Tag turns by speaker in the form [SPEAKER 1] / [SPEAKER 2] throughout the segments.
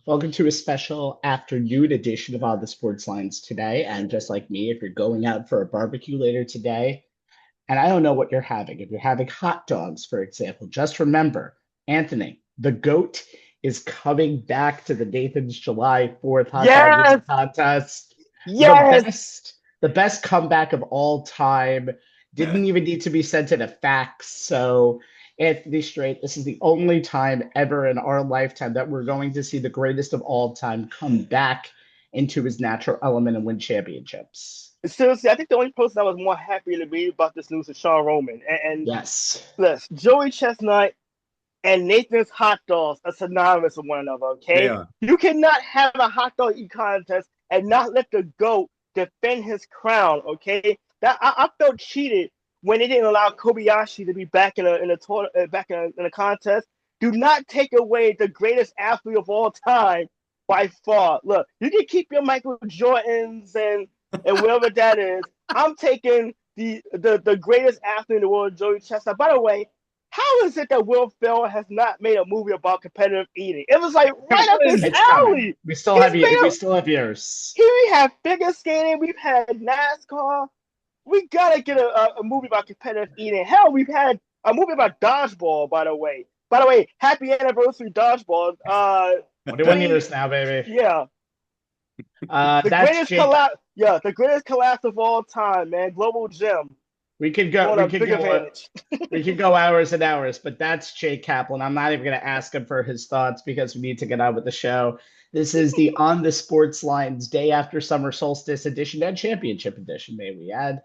[SPEAKER 1] Welcome to a special afternoon edition of On the Sports Lines today. And just like me, if you're going out for a barbecue later today, and I don't know what you're having, if you're having hot dogs, for example, just remember, Anthony, the GOAT is coming back to the Nathan's July 4th hot dog eating
[SPEAKER 2] Yes,
[SPEAKER 1] contest. The
[SPEAKER 2] yes.
[SPEAKER 1] best, the best comeback of all time. Didn't even need to be sent in a fax. So, Anthony Strait, this is the only time ever in our lifetime that we're going to see the greatest of all time come back into his natural element and win championships.
[SPEAKER 2] Seriously, I think the only person I was more happy to read about this news is Sean Roman. And
[SPEAKER 1] Yes.
[SPEAKER 2] plus, Joey Chestnut and Nathan's hot dogs are synonymous with one another,
[SPEAKER 3] They
[SPEAKER 2] okay?
[SPEAKER 3] are.
[SPEAKER 2] You cannot have a hot dog eat contest and not let the GOAT defend his crown, okay? I felt cheated when they didn't allow Kobayashi to be back in a contest. Do not take away the greatest athlete of all time by far. Look, you can keep your Michael Jordans and whatever that is. I'm taking the greatest athlete in the world, Joey Chestnut. By the way, how is it that Will Ferrell has not made a movie about competitive eating? It was like right up his
[SPEAKER 1] It's coming.
[SPEAKER 2] alley. He's made
[SPEAKER 1] We
[SPEAKER 2] a,
[SPEAKER 1] still have yours.
[SPEAKER 2] here we have figure skating, we've had NASCAR. We gotta get a movie about competitive eating. Hell, we've had a movie about dodgeball, by the way. By the way, happy anniversary dodgeball.
[SPEAKER 1] 21
[SPEAKER 2] 20
[SPEAKER 1] years now, baby.
[SPEAKER 2] yeah, the
[SPEAKER 1] That's
[SPEAKER 2] greatest
[SPEAKER 1] Jake.
[SPEAKER 2] collapse. Yeah, the greatest collapse of all time, man. Global Gym
[SPEAKER 1] We could go.
[SPEAKER 2] on
[SPEAKER 1] We
[SPEAKER 2] a
[SPEAKER 1] could
[SPEAKER 2] big
[SPEAKER 1] go.
[SPEAKER 2] advantage.
[SPEAKER 1] We could go hours and hours, but that's Jake Kaplan. I'm not even going to ask him for his thoughts because we need to get on with the show. This is the On the Sports Lines Day After Summer Solstice edition and Championship edition, may we add.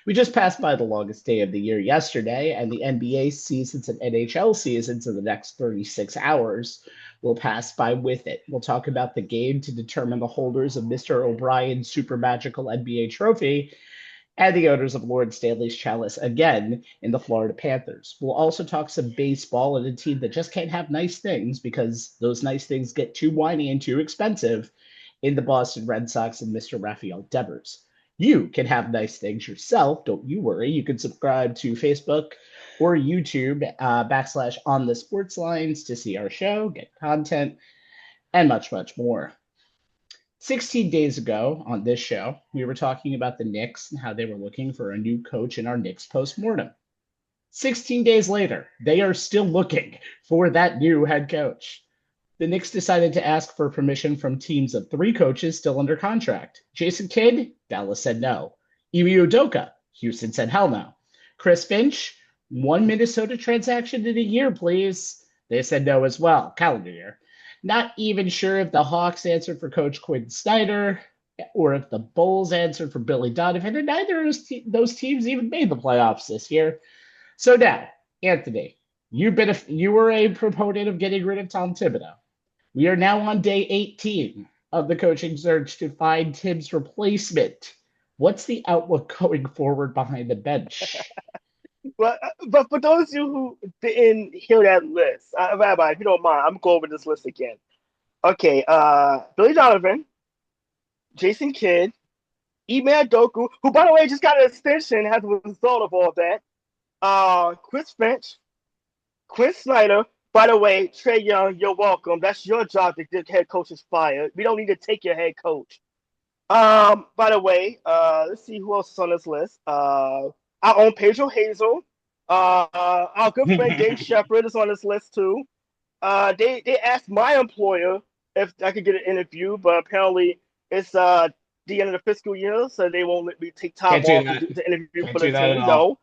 [SPEAKER 1] We just passed by the longest day of the year yesterday, and the NBA seasons and NHL seasons in the next 36 hours will pass by with it. We'll talk about the game to determine the holders of Mr. O'Brien's Super Magical NBA trophy and the owners of Lord Stanley's Chalice again in the Florida Panthers. We'll also talk some baseball and a team that just can't have nice things because those nice things get too whiny and too expensive in the Boston Red Sox and Mr. Rafael Devers. You can have nice things yourself. Don't you worry. You can subscribe to Facebook or YouTube / on the sports lines to see our show, get content, and much, much more. 16 days ago on this show, we were talking about the Knicks and how they were looking for a new coach in our Knicks postmortem. 16 days later, they are still looking for that new head coach. The Knicks decided to ask for permission from teams of three coaches still under contract. Jason Kidd, Dallas said no. Ime Udoka, Houston said hell no. Chris Finch, one Minnesota transaction in a year, please. They said no as well, calendar year. Not even sure if the Hawks answered for Coach Quinn Snyder or if the Bulls answered for Billy Donovan, and neither of those teams even made the playoffs this year. So now, Anthony, you were a proponent of getting rid of Tom Thibodeau. We are now on day 18 of the coaching search to find Tim's replacement. What's the outlook going forward behind the bench?
[SPEAKER 2] But for those of you who didn't hear that list, Rabbi, if you don't mind, I'm going over this list again. Okay, Billy Donovan, Jason Kidd, Ime Doku, who by the way just got an extension as a result of all that. Chris Finch, Quinn Snyder. By the way, Trey Young, you're welcome. That's your job to get head coach is fired. We don't need to take your head coach. By the way, let's see who else is on this list. Our own Pedro Hazel. Our good friend Dave Shepard is on this list too. They asked my employer if I could get an interview, but apparently it's the end of the fiscal year, so they won't let me take time
[SPEAKER 1] Can't do
[SPEAKER 2] off
[SPEAKER 1] that.
[SPEAKER 2] to interview
[SPEAKER 1] Can't
[SPEAKER 2] for
[SPEAKER 1] do
[SPEAKER 2] the
[SPEAKER 1] that at
[SPEAKER 2] team.
[SPEAKER 1] all.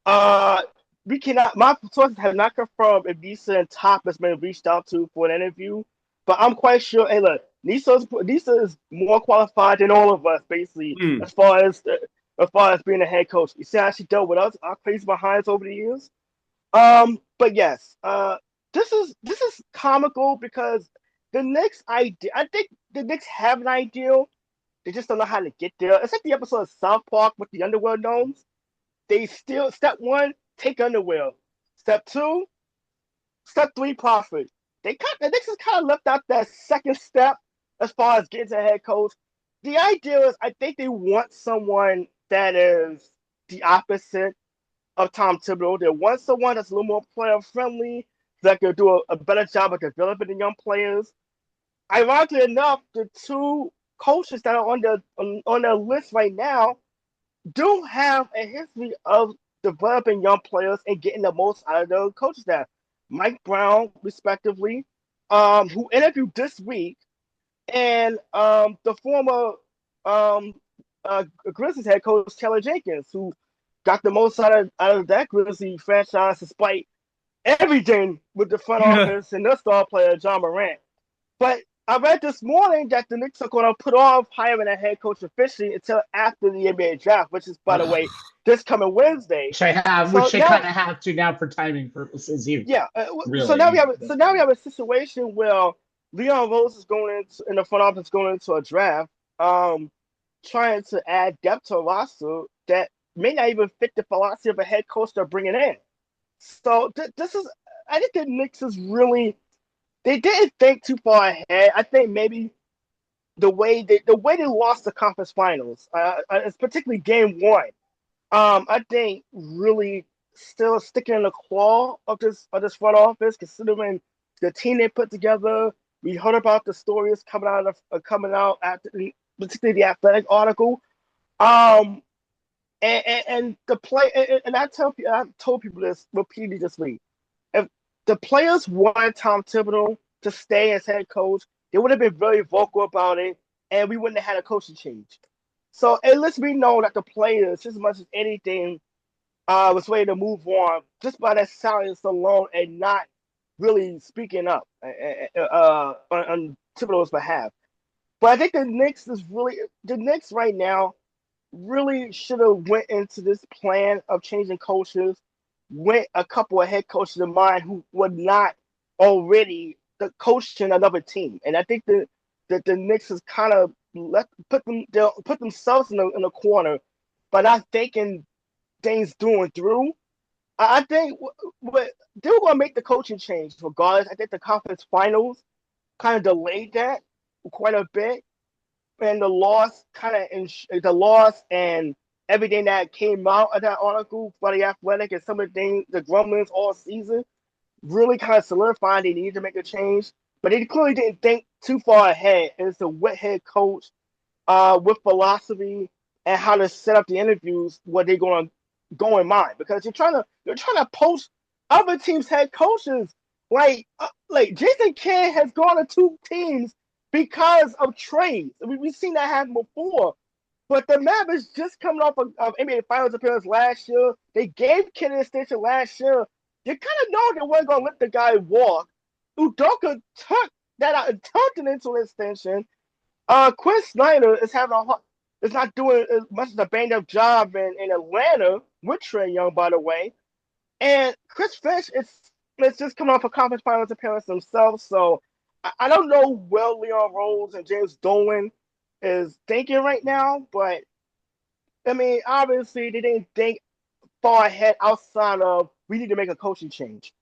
[SPEAKER 2] No. We cannot. My sources have not confirmed if Nisa and Top has been reached out to for an interview, but I'm quite sure. Hey, look, Nisa is more qualified than all of us, basically,
[SPEAKER 3] Mm.
[SPEAKER 2] as far as being a head coach. You see how she dealt with us, our crazy behinds over the years. But yes, this is comical because the Knicks idea. I think the Knicks have an ideal. They just don't know how to get there. It's like the episode of South Park with the Underworld Gnomes. They still step one, take underwear. Step two, step three, profit. The Knicks has kind of left out that second step as far as getting to head coach. The idea is I think they want someone that is the opposite of Tom Thibodeau. They want someone that's a little more player friendly, that could do a better job of developing the young players. ironically enough, the two coaches that are on the list right now do have a history of developing young players and getting the most out of the coaching staff. Mike Brown, respectively, who interviewed this week, and the former um, Grizzlies head coach Taylor Jenkins, who got the most out of that Grizzlies franchise despite everything with the front office and their star player John Morant. But I read this morning that the Knicks are going to put off hiring a head coach officially until after the NBA draft, which is, by the way, this coming Wednesday.
[SPEAKER 1] Which they kind of have to now for timing purposes.
[SPEAKER 2] Yeah.
[SPEAKER 1] Really,
[SPEAKER 2] so now we have a situation where Leon Rose is going in the front office going into a draft, trying to add depth to a roster that may not even fit the philosophy of a head coach they're bringing in. So this is, I think the Knicks is really, they didn't think too far ahead. I think maybe the way they lost the conference finals, it's particularly game one. I think really still sticking in the claw of this front office, considering the team they put together. We heard about the stories coming out after, particularly the Athletic article. And the play, and I told people this repeatedly this week. If the players wanted Tom Thibodeau to stay as head coach, they would have been very vocal about it, and we wouldn't have had a coaching change. So it lets me know that the players, just as much as anything, was ready to move on just by that silence alone and not really speaking up on Thibodeau's behalf. But I think the Knicks right now really should have went into this plan of changing coaches, went a couple of head coaches in mind who were not already the coaching another team. And I think that the Knicks has kind of put themselves in a corner by not thinking things through and through. I think they were going to make the coaching change regardless. I think the conference finals kind of delayed that quite a bit, and the loss and everything that came out of that article by the Athletic and some of the things, the grumblings all season, really kind of solidified they needed to make a change. But they clearly didn't think too far ahead as to what head coach with philosophy and how to set up the interviews, what they're going to go in mind. Because you're trying to poach other teams' head coaches. Like Jason Kidd has gone to two teams because of trades. I mean, we've seen that happen before. But the Mavericks just coming off of NBA Finals appearance last year. They gave Kidd an extension last year. You kind of know they weren't going to let the guy walk. Udoka took that out and turned it into an extension. Quinn Snyder is not doing as much as a banged up job in Atlanta with Trae Young, by the way. And Chris Finch is just coming off a conference finals appearance themselves. So I don't know where Leon Rose and James Dolan is thinking right now, but I mean, obviously they didn't think far ahead outside of we need to make a coaching change.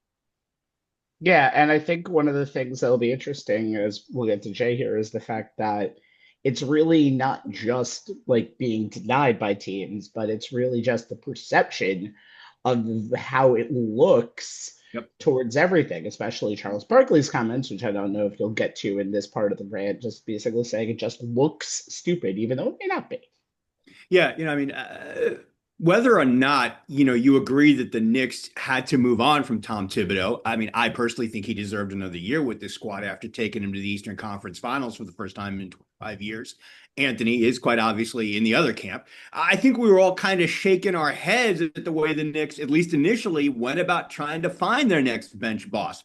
[SPEAKER 1] Yeah, and I think one of the things that'll be interesting, as we'll get to Jay here, is the fact that it's really not just like being denied by teams, but it's really just the perception of how it looks towards everything, especially Charles Barkley's comments, which I don't know if you'll get to in this part of the rant, just basically saying it just looks stupid, even though it may not be.
[SPEAKER 3] Yeah, I mean, whether or not, you agree that the Knicks had to move on from Tom Thibodeau. I mean, I personally think he deserved another year with this squad after taking him to the Eastern Conference Finals for the first time in 25 years. Anthony is quite obviously in the other camp. I think we were all kind of shaking our heads at the way the Knicks, at least initially, went about trying to find their next bench boss.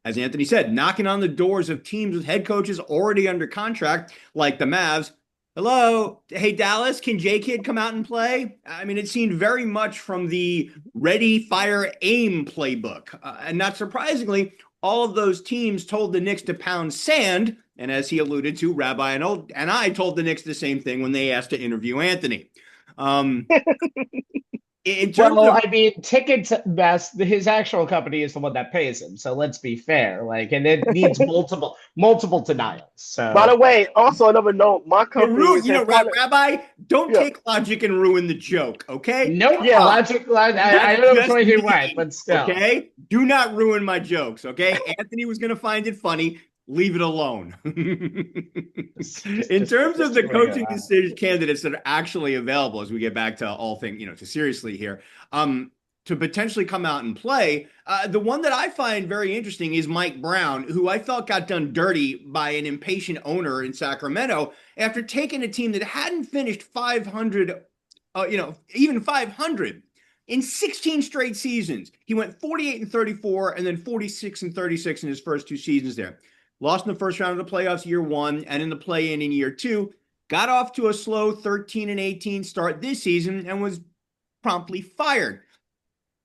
[SPEAKER 3] As Anthony said, knocking on the doors of teams with head coaches already under contract, like the Mavs. Hello. Hey, Dallas, can J-Kid come out and play? I mean, it seemed very much from the ready, fire, aim playbook. And not surprisingly, all of those teams told the Knicks to pound sand. And as he alluded to, Rabbi and I told the Knicks the same thing when they asked to interview Anthony.
[SPEAKER 1] I mean, tickets best. His actual company is the one that pays him. So let's be fair. And it needs multiple denials. So,
[SPEAKER 2] by the way, also another note, my company.
[SPEAKER 3] Rabbi, don't take logic and ruin the joke. Okay?
[SPEAKER 1] Nope. Yeah, logic. I don't know which way he went, but still.
[SPEAKER 3] Okay. Do not ruin my jokes. Okay. Anthony was going to find it funny. leave it alone. In terms of
[SPEAKER 1] just
[SPEAKER 3] the
[SPEAKER 1] doing it.
[SPEAKER 3] coaching decision candidates that are actually available, as we get back to all things, to seriously here, to potentially come out and play, the one that I find very interesting is Mike Brown, who I felt got done dirty by an impatient owner in Sacramento after taking a team that hadn't finished 500, even 500 in 16 straight seasons. He went 48-34 and then 46-36 in his first two seasons there. Lost in the first round of the playoffs year one and in the play-in year two. Got off to a slow 13-18 start this season and was promptly fired.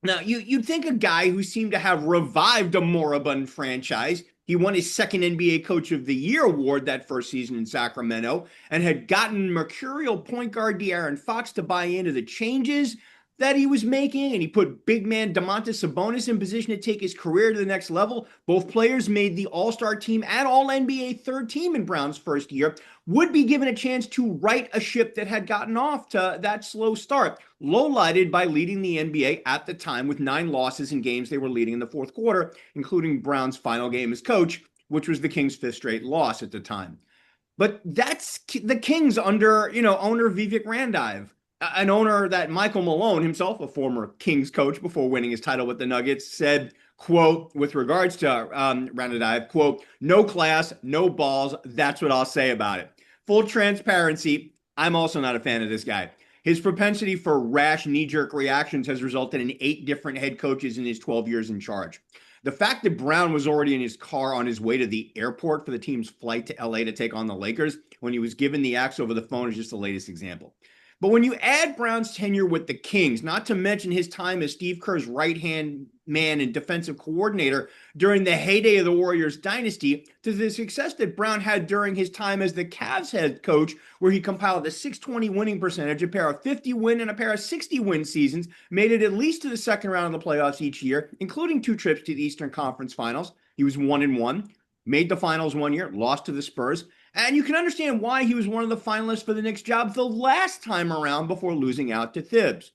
[SPEAKER 3] Now, you'd think a guy who seemed to have revived a moribund franchise, he won his second NBA Coach of the Year award that first season in Sacramento and had gotten mercurial point guard De'Aaron Fox to buy into the changes that he was making, and he put big man Domantas Sabonis in position to take his career to the next level. Both players made the All-Star team and All-NBA third team in Brown's first year, would be given a chance to right a ship that had gotten off to that slow start, low-lighted by leading the NBA at the time with 9 losses in games they were leading in the fourth quarter, including Brown's final game as coach, which was the Kings' 5th straight loss at the time. But that's the Kings under, owner Vivek Randive, an owner that Michael Malone, himself a former Kings coach before winning his title with the Nuggets, said, quote, with regards to Randive, quote, "No class, no balls. That's what I'll say about it." Full transparency, I'm also not a fan of this guy. His propensity for rash knee-jerk reactions has resulted in 8 different head coaches in his 12 years in charge. The fact that Brown was already in his car on his way to the airport for the team's flight to LA to take on the Lakers when he was given the axe over the phone is just the latest example. But when you add Brown's tenure with the Kings, not to mention his time as Steve Kerr's right-hand man and defensive coordinator during the heyday of the Warriors dynasty, to the success that Brown had during his time as the Cavs head coach, where he compiled a .620 winning percentage, a pair of 50-win and a pair of 60-win seasons, made it at least to the second round of the playoffs each year, including 2 trips to the Eastern Conference Finals. He was 1-1, made the finals one year, lost to the Spurs. And you can understand why he was one of the finalists for the Knicks job the last time around before losing out to Thibs.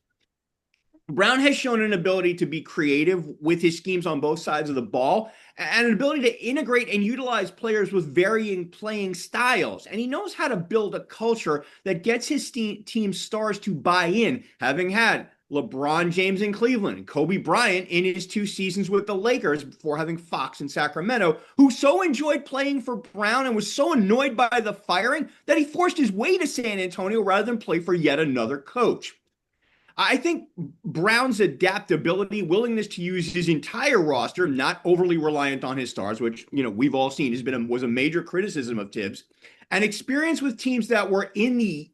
[SPEAKER 3] Brown has shown an ability to be creative with his schemes on both sides of the ball and an ability to integrate and utilize players with varying playing styles. And he knows how to build a culture that gets his team stars to buy in, having had LeBron James in Cleveland and Kobe Bryant in his 2 seasons with the Lakers before having Fox in Sacramento, who so enjoyed playing for Brown and was so annoyed by the firing that he forced his way to San Antonio rather than play for yet another coach. I think Brown's adaptability, willingness to use his entire roster, not overly reliant on his stars, which, we've all seen was a major criticism of Tibbs, and experience with teams that were in the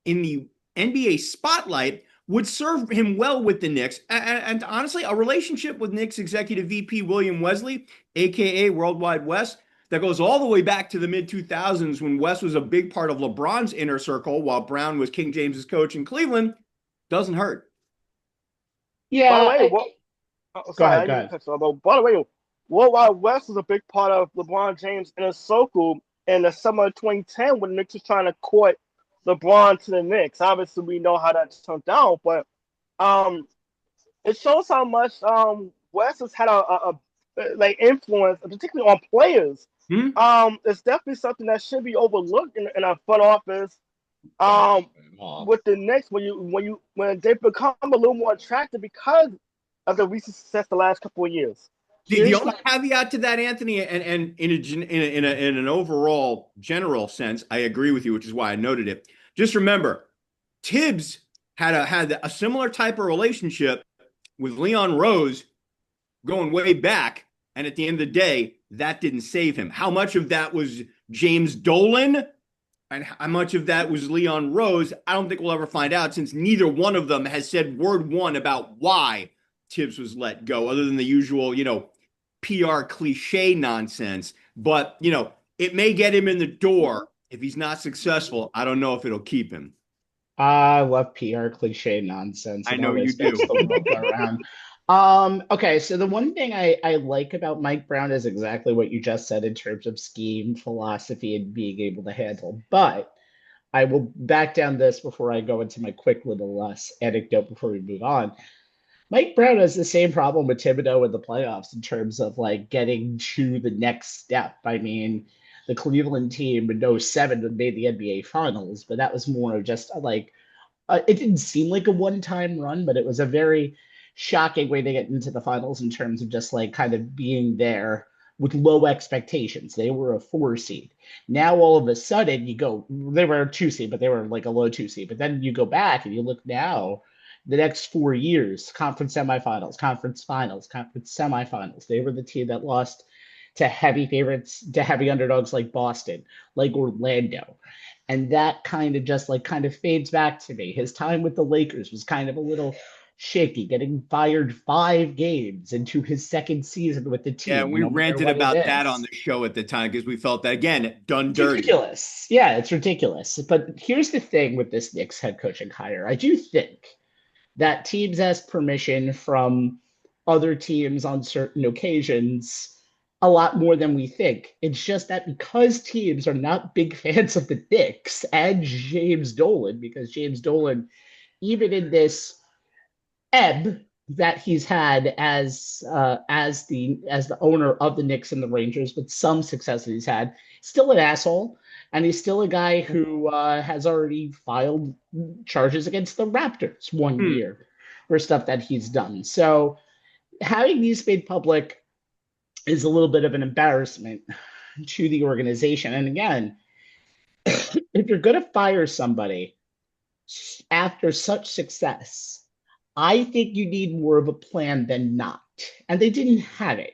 [SPEAKER 3] NBA spotlight would serve him well with the Knicks. And honestly, a relationship with Knicks executive VP William Wesley, a.k.a. Worldwide Wes, that goes all the way back to the mid-2000s when Wes was a big part of LeBron's inner circle while Brown was King James's coach in Cleveland, doesn't hurt.
[SPEAKER 1] Yeah.
[SPEAKER 2] By the way,
[SPEAKER 1] Go ahead.
[SPEAKER 2] But by the way, Worldwide West was a big part of LeBron James' inner circle in the summer of 2010 when the Knicks was trying to court LeBron to the Knicks. Obviously, we know how that turned down, but it shows how much West has had a influence, particularly on players. It's definitely something that should be overlooked in a front office. With the Knicks, when they become a little more attractive because of the recent success the last couple of years.
[SPEAKER 3] The only caveat to that, Anthony, and in an overall general sense, I agree with you, which is why I noted it. Just remember, Tibbs had a similar type of relationship with Leon Rose going way back, and at the end of the day, that didn't save him. How much of that was James Dolan and how much of that was Leon Rose, I don't think we'll ever find out, since neither one of them has said word one about why Tibbs was let go, other than the usual, PR cliche nonsense. But, it may get him in the door. If he's not successful, I don't know if it'll keep him.
[SPEAKER 1] I love PR cliche nonsense.
[SPEAKER 3] I know you do.
[SPEAKER 1] Okay, so the one thing I like about Mike Brown is exactly what you just said in terms of scheme, philosophy, and being able to handle. But I will back down this before I go into my quick little anecdote before we move on. Mike Brown has the same problem with Thibodeau in the playoffs in terms of like getting to the next step. I mean, the Cleveland team in '07 made the NBA Finals, but that was more of just like it didn't seem like a one-time run, but it was a very shocking way to get into the finals in terms of just like kind of being there with low expectations. They were a 4 seed. Now all of a sudden they were a 2 seed, but they were like a low 2 seed. But then you go back and you look now, the next 4 years, conference semifinals, conference finals, conference semifinals. They were the team that lost to heavy favorites, to heavy underdogs like Boston, like Orlando. And that kind of fades back to me. His time with the Lakers was kind of a little shaky, getting fired 5 games into his second season with the
[SPEAKER 3] Yeah,
[SPEAKER 1] team,
[SPEAKER 3] and we
[SPEAKER 1] no matter
[SPEAKER 3] ranted
[SPEAKER 1] what it
[SPEAKER 3] about that on
[SPEAKER 1] is.
[SPEAKER 3] the show at the time because we felt that, again, done
[SPEAKER 1] It's
[SPEAKER 3] dirty.
[SPEAKER 1] ridiculous. Yeah, it's ridiculous. But here's the thing with this Knicks head coaching hire. I do think that teams ask permission from other teams on certain occasions a lot more than we think. It's just that because teams are not big fans of the Knicks and James Dolan, because James Dolan, even in this ebb that he's had as the owner of the Knicks and the Rangers, with some success that he's had, still an asshole, and he's still a guy who has already filed charges against the Raptors one
[SPEAKER 3] Hmm.
[SPEAKER 1] year for stuff that he's done. So having these made public is a little bit of an embarrassment to the organization. And again, if you're going to fire somebody after such success, I think you need more of a plan than not. And they didn't have it.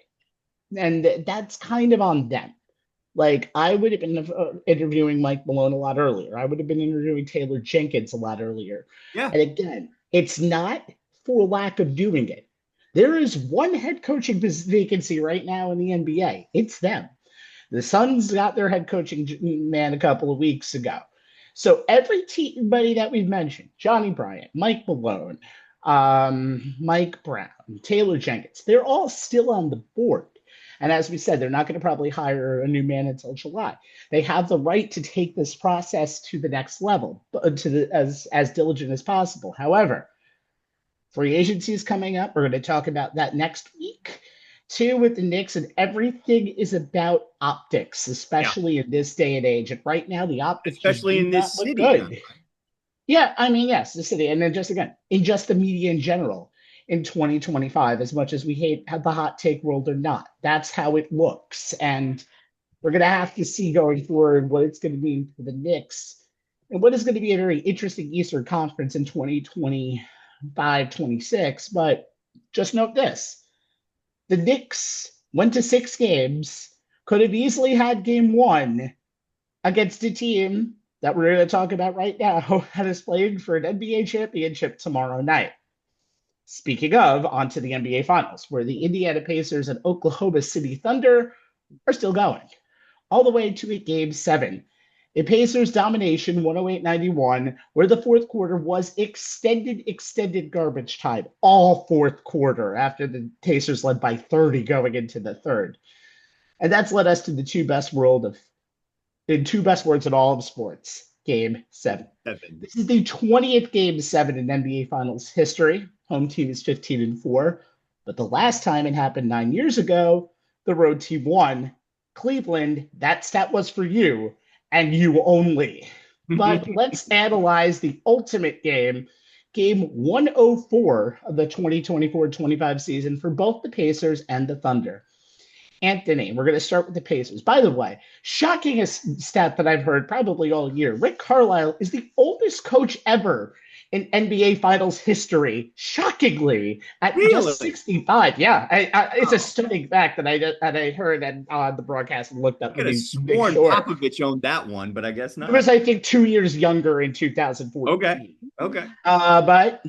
[SPEAKER 1] And that's kind of on them. Like, I would have been interviewing Mike Malone a lot earlier. I would have been interviewing Taylor Jenkins a lot earlier.
[SPEAKER 3] Yeah.
[SPEAKER 1] And again, it's not for lack of doing it. There is one head coaching vacancy right now in the NBA. It's them. The Suns got their head coaching man a couple of weeks ago. So everybody that we've mentioned, Johnny Bryant, Mike Malone, Mike Brown, Taylor Jenkins, they're all still on the board. And as we said, they're not going to probably hire a new man until July. They have the right to take this process to the next level, as diligent as possible. However, free agency is coming up. We're going to talk about that next week. Too, with the Knicks, and everything is about optics, especially in this day and age. And right now, the optics
[SPEAKER 3] Especially
[SPEAKER 1] do
[SPEAKER 3] in
[SPEAKER 1] not
[SPEAKER 3] this
[SPEAKER 1] look
[SPEAKER 3] city, John.
[SPEAKER 1] good. Yeah, I mean, yes, the city. And then just again, in just the media in general in 2025, as much as we hate the hot take world or not, that's how it looks. And we're going to have to see going forward what it's going to mean for the Knicks and what is going to be a very interesting Eastern Conference in 2025, 26. But just note this: the Knicks went to 6 games, could have easily had game one against a team that we're going to talk about right now that is playing for an NBA championship tomorrow night. Speaking of, onto the NBA Finals, where the Indiana Pacers and Oklahoma City Thunder are still going, all the way to a game 7. A Pacers domination, 108-91, where the fourth quarter was extended garbage time, all fourth quarter, after the Pacers led by 30 going into the third. And that's led us to the two best words in all of sports. Game 7. This is the 20th game 7 in NBA Finals history. Home team is 15-4. But the last time it happened 9 years ago, the road team won. Cleveland, that stat was for you, and you only. But let's analyze the ultimate game, game 104 of the 2024-25 season for both the Pacers and the Thunder. Anthony, we're going to start with the Pacers. By the way, shocking stat that I've heard probably all year. Rick Carlisle is the oldest coach ever in NBA Finals history, shockingly, at just 65. Yeah, it's a stunning fact that I heard on the broadcast and looked up.
[SPEAKER 3] I could have sworn Popovich owned that one, but I guess not.
[SPEAKER 1] He was, I think, 2 years younger in 2014.
[SPEAKER 3] Okay.
[SPEAKER 1] But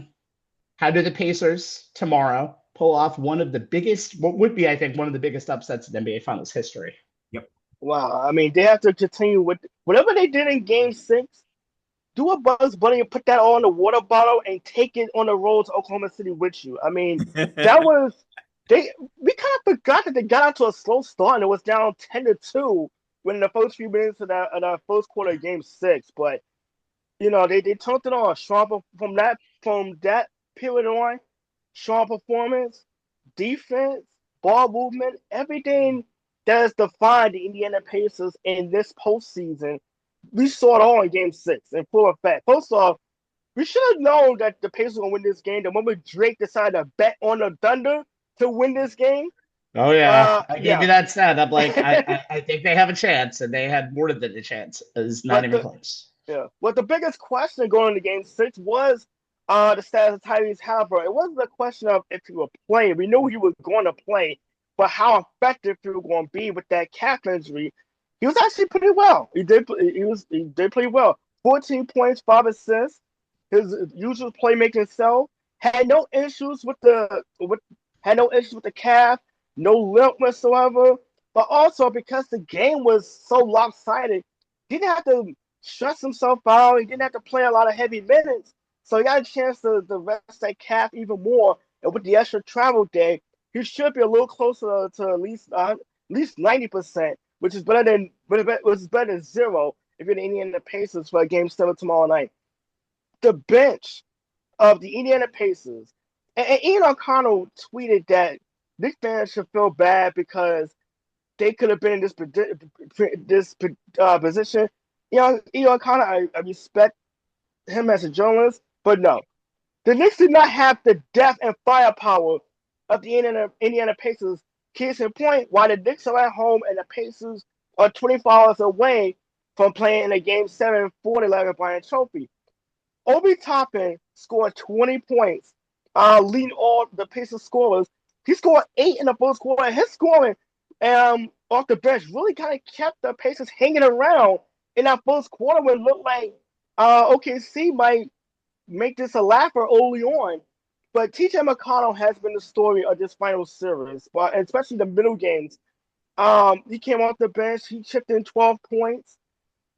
[SPEAKER 1] how do the Pacers tomorrow pull off what would be, I think, one of the biggest upsets in NBA Finals history?
[SPEAKER 3] Yep.
[SPEAKER 2] Wow. I mean, they have to continue with whatever they did in Game 6. Do a Bugs Bunny and put that all in a water bottle and take it on the road to Oklahoma City with you. I mean, that was we kind of forgot that they got out to a slow start and it was down 10-2 when the first few minutes of that first quarter of Game 6. But they turned it on. Sharp from that period on. strong performance, defense, ball movement, everything that has defined the Indiana Pacers in this postseason. We saw it all in Game 6 in full effect. First off, we should have known that the Pacers were going to win this game. The moment Drake decided to bet on the Thunder to win this game,
[SPEAKER 1] Oh yeah, I gave
[SPEAKER 2] yeah.
[SPEAKER 1] you that stat. I'm like, I think they have a chance, and they had more than a chance. It's not
[SPEAKER 2] But
[SPEAKER 1] even
[SPEAKER 2] the
[SPEAKER 1] close.
[SPEAKER 2] Yeah. Well, the biggest question going into Game 6 was the status of Tyrese Halliburton. It wasn't a question of if he would play. We knew he was going to play, but how effective he was going to be with that calf injury. He was actually pretty well. He did pretty well. 14 points, 5 assists. His usual playmaking self. Had no issues with the calf. No limp whatsoever. But also because the game was so lopsided, he didn't have to stress himself out. He didn't have to play a lot of heavy minutes. So he got a chance to rest that calf even more. And with the extra travel day, he should be a little closer to at least 90%, which is better than zero if you're the Indiana Pacers for Game 7 tomorrow night. The bench of the Indiana Pacers, and Ian O'Connell tweeted that Knicks fans should feel bad because they could have been in this position. Ian O'Connell, I respect him as a journalist, but no. The Knicks did not have the depth and firepower of the Indiana Pacers. Case in point, while the Knicks are at home and the Pacers are 24 hours away from playing in a Game 7 40-11 Bryant Trophy. Obi Toppin scored 20 points, leading all the Pacers scorers. He scored 8 in the first quarter. His scoring off the bench really kind of kept the Pacers hanging around in that first quarter when it looked like OKC might make this a laugher early on. But TJ McConnell has been the story of this final series, but especially the middle games. He came off the bench. He chipped in 12 points.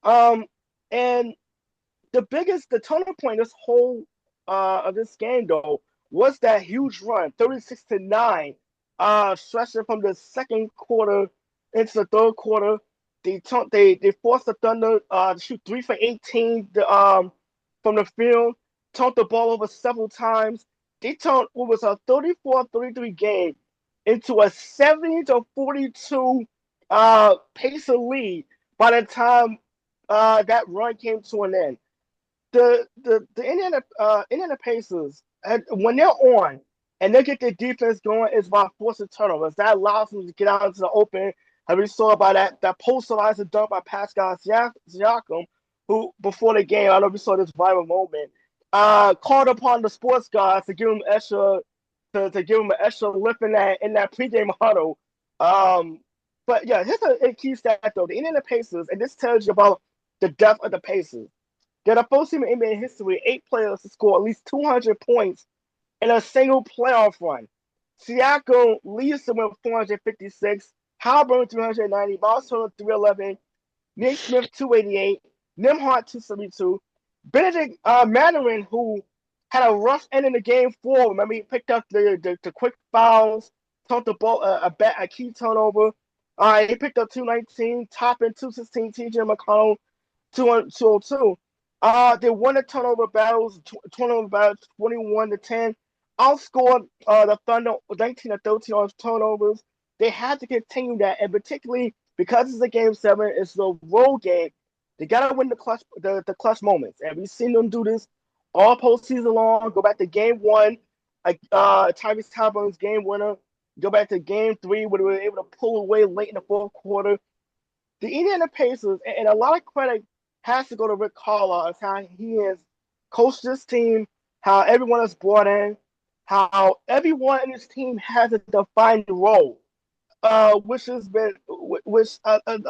[SPEAKER 2] And the turning point this whole of this game though was that huge run, 36-9, stretching from the second quarter into the third quarter. They forced the Thunder to shoot 3 for 18 from the field, turned the ball over several times. They turned what was a 34-33 game into a 70-42 Pacer lead by the time that run came to an end. The Indiana Pacers, when they're on and they get their defense going, it's by forcing turnovers. That allows them to get out into the open. And we saw by that posterized dunk by Pascal Siakam, who before the game, I don't know if we saw this viral moment, called upon the sports guys to give him extra to give him an extra lift in that pregame huddle. But yeah, here's a key stat though: the Indiana Pacers, and this tells you about the depth of the Pacers. They're the first team in NBA history, 8 players to score at least 200 points in a single playoff run. Siakam leads them with 456, Halliburton 390, Miles Turner 311, Nick Smith 288, Nembhard 272, Benedict Mathurin, who had a rough end in the game 4. Remember, he picked up the quick fouls, turned the ball a key turnover. He picked up 219, Toppin 216, TJ McConnell 202. They won the turnover battles 21-10. Outscored the Thunder 19-13 on turnovers. They had to continue that, and particularly because it's a Game 7, it's the road game. They gotta win the clutch moments, and we've seen them do this all postseason long. Go back to Game 1, Tyrese Halliburton's game winner. Go back to Game 3, where they were able to pull away late in the fourth quarter. The Indiana Pacers, and a lot of credit has to go to Rick Carlisle, how he has coached this team, how everyone is brought in, how everyone in this team has a defined role, which a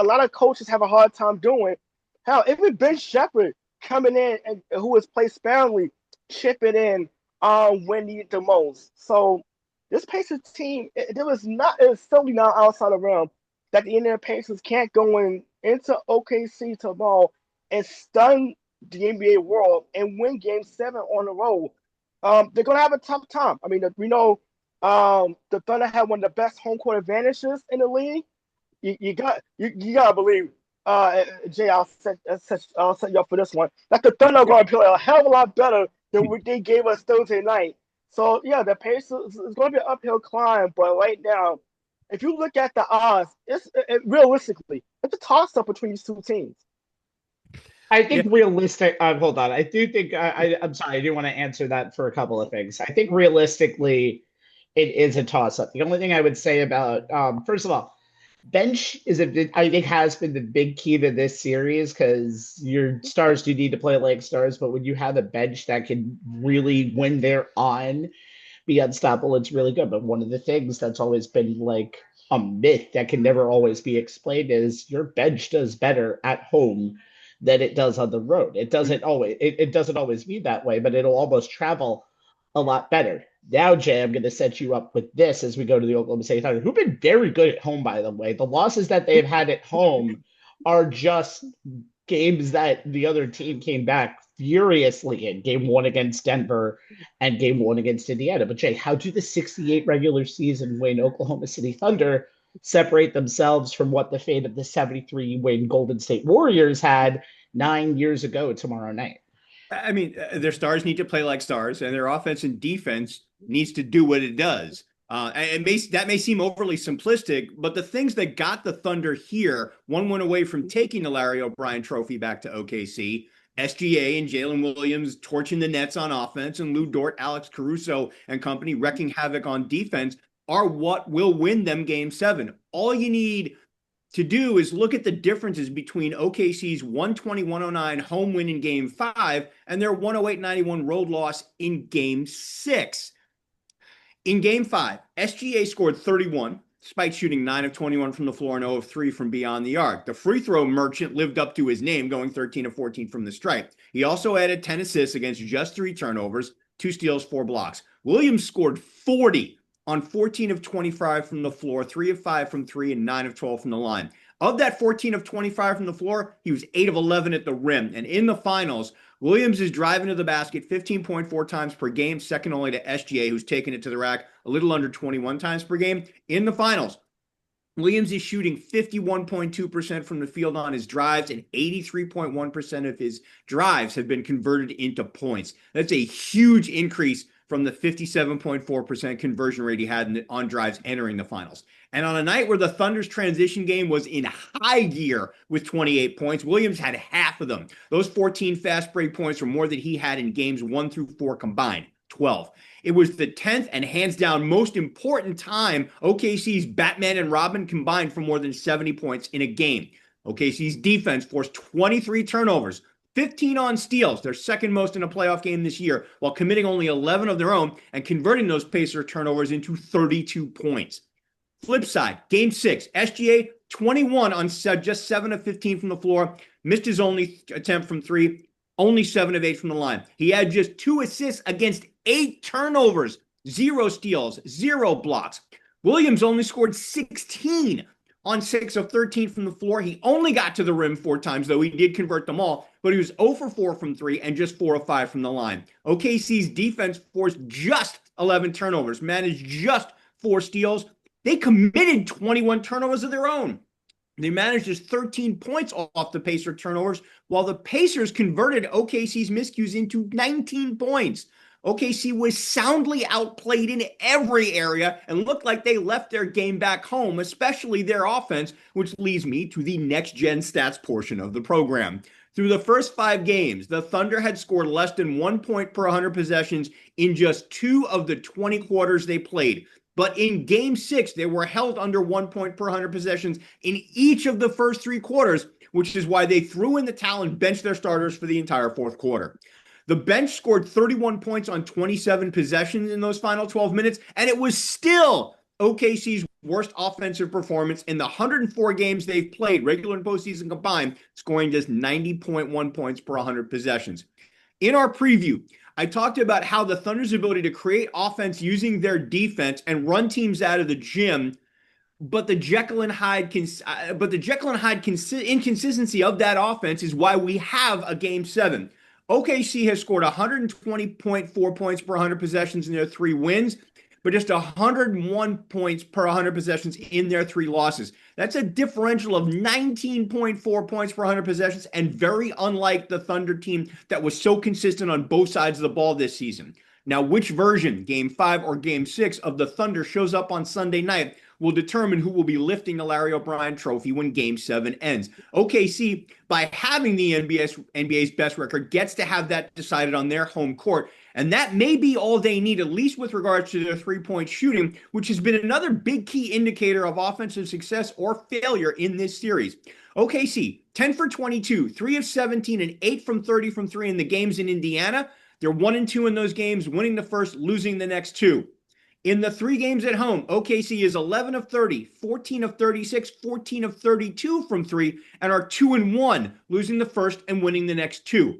[SPEAKER 2] lot of coaches have a hard time doing. How even Ben Shepherd coming in and who has played sparingly, chipping in when needed the most. So this Pacers team, it's certainly not outside the realm that the Indiana Pacers can't go into OKC tomorrow and stun the NBA world and win Game 7 on the road. They're going to have a tough time. I mean, we know the Thunder have one of the best home court advantages in the league. You got to believe, Jay, I'll set you up for this one. Like the Thunder are going to play a hell of a lot better than what they gave us Thursday night. So yeah, the Pacers is going to be an uphill climb, but right now, if you look at the odds, realistically, it's a toss up between these two teams.
[SPEAKER 1] I
[SPEAKER 3] Yeah.
[SPEAKER 1] think realistic. Hold on. I do think I'm sorry. I do want to answer that for a couple of things. I think realistically, it is a toss up. The only thing I would say about first of all, bench is I think has been the big key to this series because your stars do need to play like stars, but when you have a bench that can really, when they're on, be unstoppable, it's really good. But one of the things that's always been like a myth that can never always be explained is your bench does better at home than it does on the road. It doesn't always be that way, but it'll almost travel a lot better. Now, Jay, I'm going to set you up with this as we go to the Oklahoma City Thunder, who've been very good at home, by the way. The losses that they've had at home are just games that the other team came back furiously in. Game one against Denver and game one against Indiana. But, Jay, how do the 68 regular season win Oklahoma City Thunder separate themselves from what the fate of the 73 win Golden State Warriors had 9 years ago tomorrow night?
[SPEAKER 3] I mean, their stars need to play like stars, and their offense and defense needs to do what it does. That may seem overly simplistic, but the things that got the Thunder here, one went away from taking the Larry O'Brien Trophy back to OKC. SGA and Jalen Williams torching the Nets on offense, and Lou Dort, Alex Caruso, and company wrecking havoc on defense are what will win them Game 7. All you need to do is look at the differences between OKC's 120-109 home win in Game 5 and their 108-91 road loss in Game 6. In Game 5, SGA scored 31, despite shooting 9 of 21 from the floor and 0 of 3 from beyond the arc. The free throw merchant lived up to his name, going 13 of 14 from the stripe. He also added 10 assists against just 3 turnovers, 2 steals, 4 blocks. Williams scored 40 on 14 of 25 from the floor, 3 of 5 from 3, and 9 of 12 from the line. Of that 14 of 25 from the floor, he was 8 of 11 at the rim. And in the finals, Williams is driving to the basket 15.4 times per game, second only to SGA, who's taken it to the rack a little under 21 times per game. In the finals, Williams is shooting 51.2% from the field on his drives, and 83.1% of his drives have been converted into points. That's a huge increase from the 57.4% conversion rate he had on drives entering the finals. And on a night where the Thunder's transition game was in high gear with 28 points, Williams had half of them. Those 14 fast break points were more than he had in games 1 through 4 combined, 12. It was the 10th and hands down most important time OKC's Batman and Robin combined for more than 70 points in a game. OKC's defense forced 23 turnovers, 15 on steals, their second most in a playoff game this year, while committing only 11 of their own and converting those Pacer turnovers into 32 points. Flip side, Game 6, SGA 21 on just 7 of 15 from the floor, missed his only attempt from 3, only 7 of 8 from the line. He had just 2 assists against 8 turnovers, 0 steals, 0 blocks. Williams only scored 16 on 6 of 13 from the floor. He only got to the rim 4 times, though he did convert them all, but he was 0 for 4 from 3 and just 4 of 5 from the line. OKC's defense forced just 11 turnovers, managed just 4 steals. They committed 21 turnovers of their own. They managed just 13 points off the Pacer turnovers, while the Pacers converted OKC's miscues into 19 points. OKC was soundly outplayed in every area and looked like they left their game back home, especially their offense, which leads me to the next-gen stats portion of the program. Through the first 5 games, the Thunder had scored less than 1 point per 100 possessions in just 2 of the 20 quarters they played. But in Game 6, they were held under 1 point per 100 possessions in each of the first 3 quarters, which is why they threw in the towel and benched their starters for the entire fourth quarter. The bench scored 31 points on 27 possessions in those final 12 minutes, and it was still OKC's worst offensive performance in the 104 games they've played, regular and postseason combined, scoring just 90.1 points per 100 possessions. In our preview, I talked about how the Thunder's ability to create offense using their defense and run teams out of the gym, but the Jekyll and Hyde inconsistency of that offense is why we have a Game 7. OKC has scored 120.4 points per 100 possessions in their 3 wins, but just 101 points per 100 possessions in their 3 losses. That's a differential of 19.4 points per 100 possessions, and very unlike the Thunder team that was so consistent on both sides of the ball this season. Now, which version, Game 5 or Game 6 of the Thunder, shows up on Sunday night will determine who will be lifting the Larry O'Brien trophy when Game 7 ends. OKC, by having the NBA's best record, gets to have that decided on their home court. And that may be all they need, at least with regards to their three-point shooting, which has been another big key indicator of offensive success or failure in this series. OKC, 10 for 22, 3 of 17, and 8 from 30 from 3 in the games in Indiana. They're 1-2 in those games, winning the first, losing the next 2. In the 3 games at home, OKC is 11 of 30, 14 of 36, 14 of 32 from 3, and are 2-1, losing the first and winning the next 2.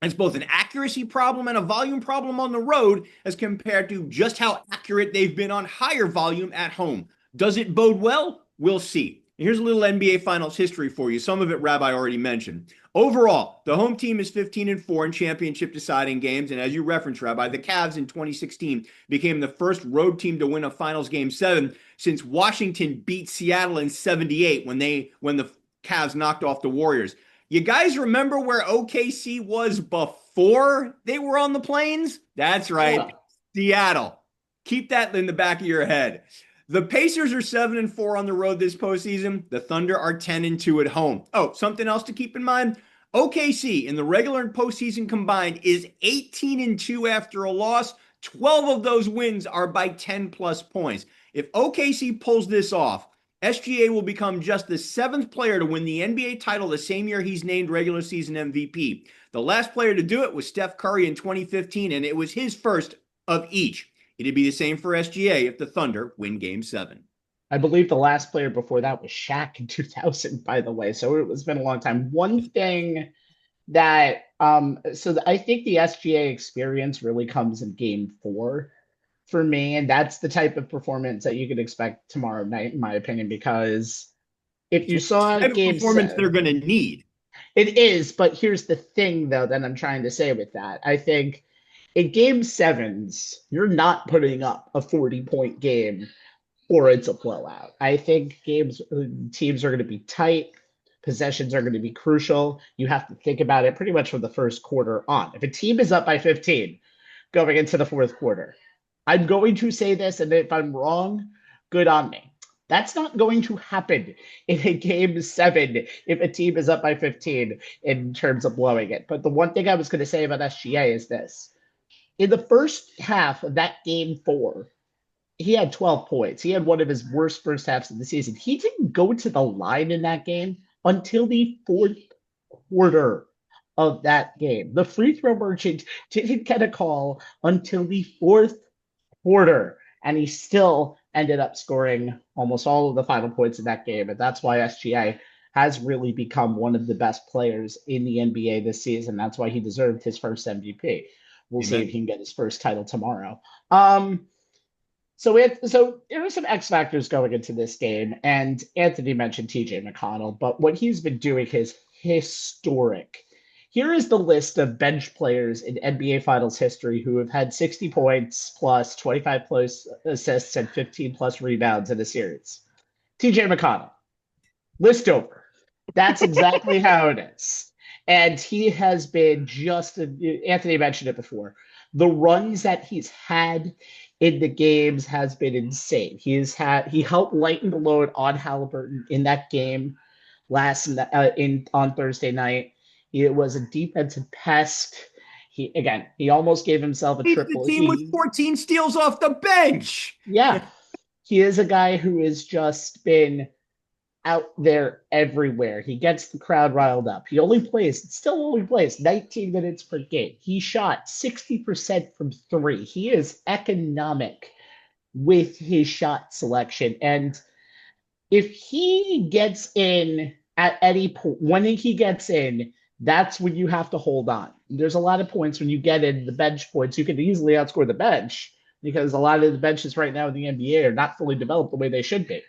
[SPEAKER 3] It's both an accuracy problem and a volume problem on the road as compared to just how accurate they've been on higher volume at home. Does it bode well? We'll see. Here's a little NBA Finals history for you. Some of it Rabbi already mentioned. Overall, the home team is 15-4 in championship deciding games. And as you referenced, Rabbi, the Cavs in 2016 became the first road team to win a Finals Game 7 since Washington beat Seattle in 78 when the Cavs knocked off the Warriors. You guys remember where OKC was before they were on the plains? That's right, Seattle. Keep that in the back of your head. The Pacers are 7-4 on the road this postseason. The Thunder are 10-2 at home. Oh, something else to keep in mind. OKC in the regular and postseason combined is 18-2 after a loss. 12 of those wins are by 10-plus points. If OKC pulls this off, SGA will become just the 7th player to win the NBA title the same year he's named regular season MVP. The last player to do it was Steph Curry in 2015, and it was his first of each. It'd be the same for SGA if the Thunder win Game 7.
[SPEAKER 1] I believe the last player before that was Shaq in 2000, by the way. So it's been a long time. One thing that, I think the SGA experience really comes in Game 4 for me. And that's the type of performance that you could expect tomorrow night, in my opinion, because if you saw Game
[SPEAKER 3] performance
[SPEAKER 1] 7,
[SPEAKER 3] they're going to need.
[SPEAKER 1] It is, but here's the thing, though, that I'm trying to say with that. I think in Game 7s, you're not putting up a 40-point game or it's a blowout. I think teams are going to be tight. Possessions are going to be crucial. You have to think about it pretty much from the first quarter on. If a team is up by 15 going into the fourth quarter, I'm going to say this, and if I'm wrong, good on me. That's not going to happen in a Game 7 if a team is up by 15 in terms of blowing it. But the one thing I was going to say about SGA is this. In the first half of that Game 4, he had 12 points. He had one of his worst first halves of the season. He didn't go to the line in that game until the fourth quarter of that game. The free throw merchant didn't get a call until the fourth quarter, and he still ended up scoring almost all of the final points in that game. And that's why SGA has really become one of the best players in the NBA this season. That's why he deserved his first MVP. We'll see if he can get his first title tomorrow. So there are some X factors going into this game, and Anthony mentioned TJ McConnell, but what he's been doing is historic. Here is the list of bench players in NBA Finals history who have had 60 points plus 25 plus assists and 15 plus rebounds in a series. TJ McConnell, list over. That's exactly how it is. And he has been Anthony mentioned it before. The runs that he's had in the games has been insane. He helped lighten the load on Halliburton in that game on Thursday night. It was a defensive pest. He almost gave himself a triple.
[SPEAKER 3] The team with 14 steals off the bench.
[SPEAKER 1] Yeah. He is a guy who has just been out there everywhere. He gets the crowd riled up. He still only plays 19 minutes per game. He shot 60% from 3. He is economic with his shot selection. And if he gets in at any point, when he gets in, that's when you have to hold on. There's a lot of points when you get in the bench points. You can easily outscore the bench because a lot of the benches right now in the NBA are not fully developed the way they should be.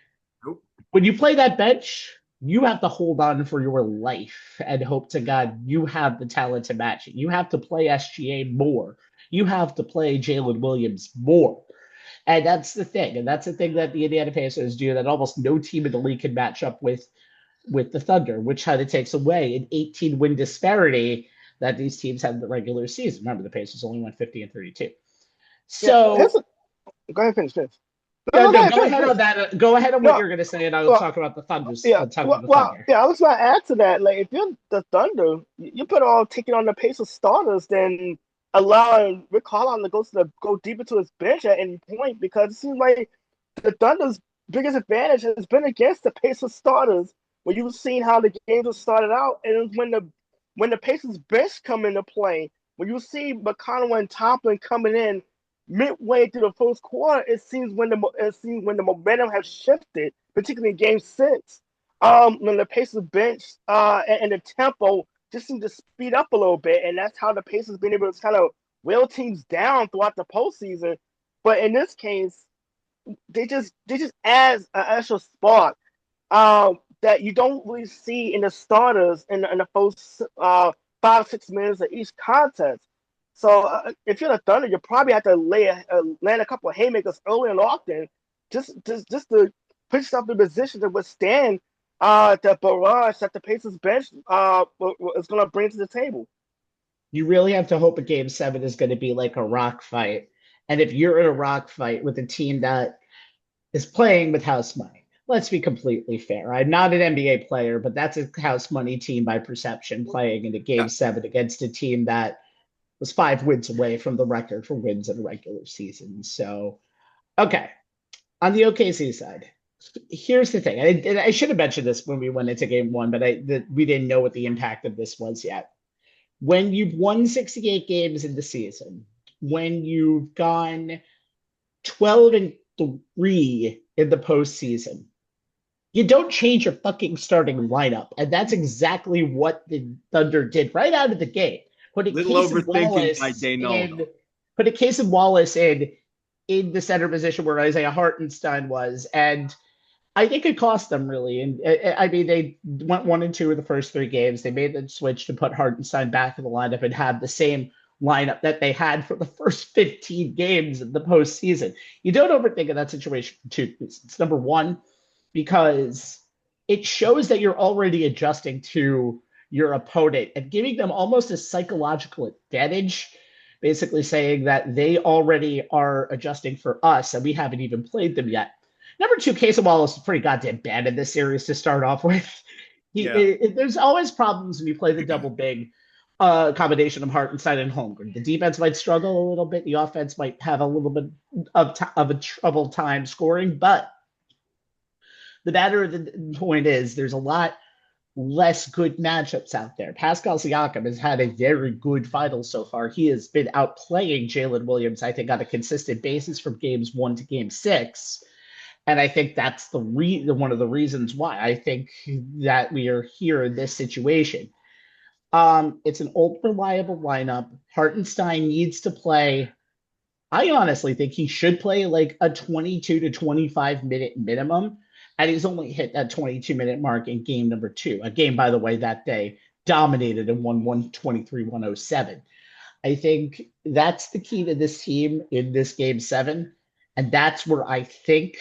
[SPEAKER 3] Nope.
[SPEAKER 1] When you play that bench, you have to hold on for your life and hope to God you have the talent to match it. You have to play SGA more. You have to play Jalen Williams more. And that's the thing. And that's the thing that the Indiana Pacers do that almost no team in the league can match up with the Thunder, which kind of takes away an 18-win disparity that these teams had in the regular season. Remember, the Pacers only went 50-32.
[SPEAKER 2] Yeah,
[SPEAKER 1] So
[SPEAKER 2] go ahead, finish.
[SPEAKER 1] yeah,
[SPEAKER 2] No, go
[SPEAKER 1] no,
[SPEAKER 2] ahead,
[SPEAKER 1] go
[SPEAKER 2] finish,
[SPEAKER 1] ahead
[SPEAKER 2] finish.
[SPEAKER 1] on that. Go ahead on what
[SPEAKER 2] No,
[SPEAKER 1] you're going to say, and I will
[SPEAKER 2] well,
[SPEAKER 1] talk about the Thunder's.
[SPEAKER 2] yeah,
[SPEAKER 1] Talk about the
[SPEAKER 2] well,
[SPEAKER 1] Thunder.
[SPEAKER 2] yeah. I was going to add to that. Like, if you're the Thunder, you put all taking on the pace of starters, then allowing Rick Carlisle to go deep into his bench at any point, because it seems like the Thunder's biggest advantage has been against the pace of starters. When you've seen how the games have started out, and when the Pacers bench come into play, when you see McConnell and Toppin coming in midway through the first quarter, it seems when the momentum has shifted, particularly in Game 6, when the Pacers bench and the tempo just seemed to speed up a little bit, and that's how the Pacers been able to kind of wear teams down throughout the postseason. But in this case, they just add an extra spark that you don't really see in the starters in the first 5 6 minutes of each contest. So if you're the Thunder, you probably have to land a couple of haymakers early and often, just to put yourself in position to withstand the barrage that the Pacers bench is going to bring to the table.
[SPEAKER 1] You really have to hope a game 7 is going to be like a rock fight. And if you're in a rock fight with a team that is playing with house money, let's be completely fair. I'm not an NBA player, but that's a house money team by perception playing in a game
[SPEAKER 3] Yeah.
[SPEAKER 1] 7 against a team that was 5 wins away from the record for wins in a regular season. So, okay. On the OKC side, here's the thing. I should have mentioned this when we went into game 1, but we didn't know what the impact of this was yet. When you've won 68 games in the season, when you've gone 12-3 in the postseason, you don't change your fucking starting lineup. And that's exactly what the Thunder did right out of the gate. Put a
[SPEAKER 3] Little
[SPEAKER 1] case of
[SPEAKER 3] overthinking by
[SPEAKER 1] Wallace
[SPEAKER 3] Daynaldo.
[SPEAKER 1] in the center position where Isaiah Hartenstein was. And I think it cost them really. And I mean, they went 1-2 in the first 3 games. They made the switch to put Hartenstein back in the lineup and have the same lineup that they had for the first 15 games of the postseason. You don't overthink of that situation for 2 reasons. Number one, because it shows that you're already adjusting to your opponent and giving them almost a psychological advantage, basically saying that they already are adjusting for us and we haven't even played them yet. Number two, Casey Wallace is pretty goddamn bad in this series to start off with. There's always problems when you play the double big combination of Hartenstein and Holmgren. The defense might struggle a little bit. The offense might have a little bit of a trouble time scoring. But the matter of the point is there's a lot less good matchups out there. Pascal Siakam has had a very good final so far. He has been outplaying Jalen Williams, I think, on a consistent basis from games 1 to game 6. And I think that's one of the reasons why I think that we are here in this situation. It's an old, reliable lineup. Hartenstein needs to play. I honestly think he should play like a 22 to 25-minute minimum. And he's only hit that 22-minute mark in game number 2. A game, by the way, that they dominated and won 123-107. I think that's the key to this team in this game 7. And that's where I think